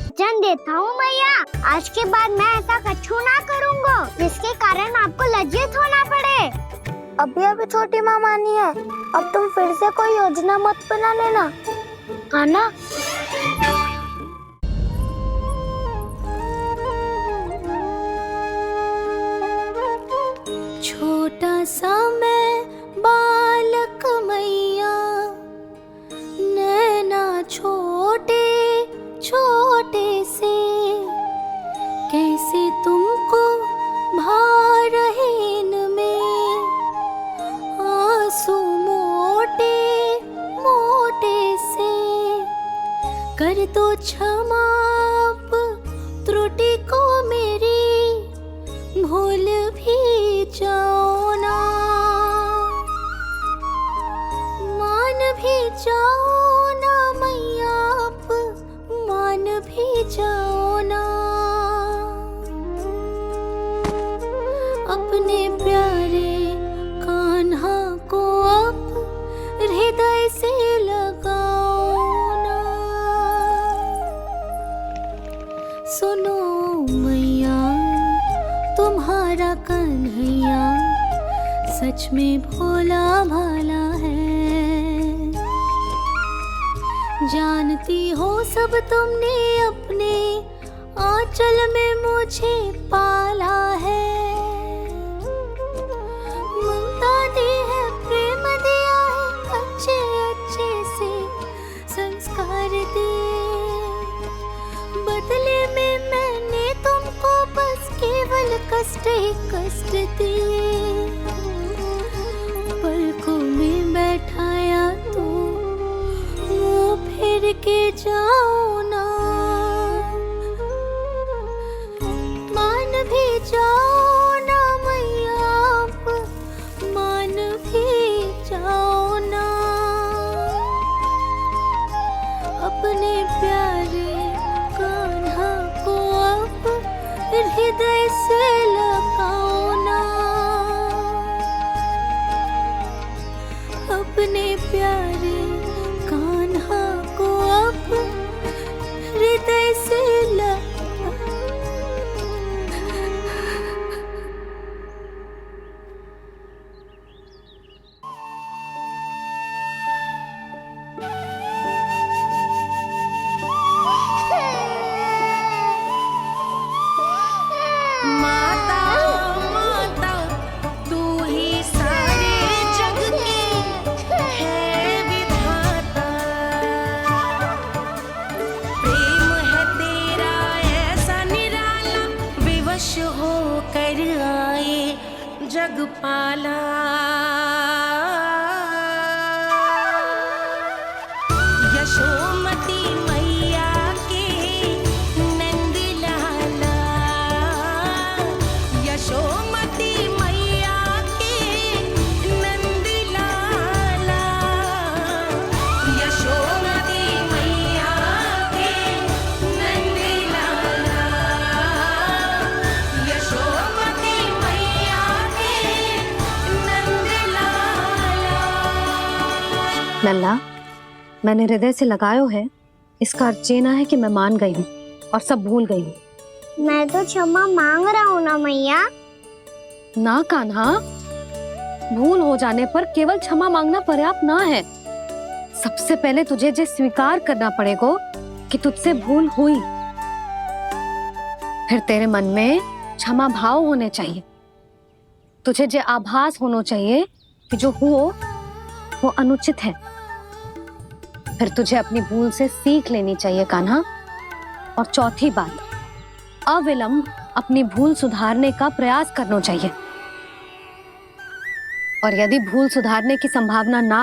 वचन देता हूँ मैया, आज के बाद मैं ऐसा कछु ना करूँगा जिसके कारण आपको लज्जित होना पड़े। अभी अभी छोटी माँ मानी है, अब तुम फिर से कोई योजना मत बना लेना, है ना? छोटा सा मैं बालक मैया, नैना छोटे छोटे से, कैसे तुमको भा रहे इनमें आंसू मोटे मोटे से। कर दो क्षमा त्रुटि को मेरी, भूल भी जाओ ना, मान भी जाओ ना मैया, आप मान भी जाओ ना। अपने प्यारे कान्हा को अब हृदय से लगाओ ना। सुनो मैया, तुम्हारा कन्हैया सच में भोला भाला है। जानती हो सब तुमने अपने आंचल में मुझे पाला है। ममता दी है, प्रेम दिया है, अच्छे अच्छे से संस्कार दिए। बदले में मैंने तुमको बस केवल कष्ट ही कष्ट दिए। पलकों में बैठाया तो मुंह फेर के जाओ ना, मान भी जाओ ना मैया, आप मान भी जाओ ना। अपने प्यारे कान्हा को अब हृदय से लगाओ ना। अपने प्यारे कान्हा को अब हृदय से जगपाला। यशोमती मैया के नंद लाला, यशोमती मैया के नंद लाला, यशोमती मैया के नंद लाला, यशोमती मैया के नंद लाला। लल्ला, मैंने हृदय से लगायो है, इसका अर्थ ये ना है कि मैं मान गई हूँ और सब भूल गई हूँ। मैं तो क्षमा मांग रहा हूँ ना मैया। ना कान्हा, भूल हो जाने पर केवल क्षमा मांगना पर्याप्त ना है। सबसे पहले तुझे जे स्वीकार करना पड़ेगा कि तुझसे भूल हुई, फिर तेरे मन में क्षमा भाव होने चाहिए। तुझे जे आभास होना चाहिए कि जो हुआ वो अनुचित है। फिर तुझे अपनी भूल से सीख लेनी चाहिए कान्हा। और चौथी बात, अविलंब अपनी भूल सुधारने का प्रयास करना चाहिए। और यदि भूल सुधारने की संभावना ना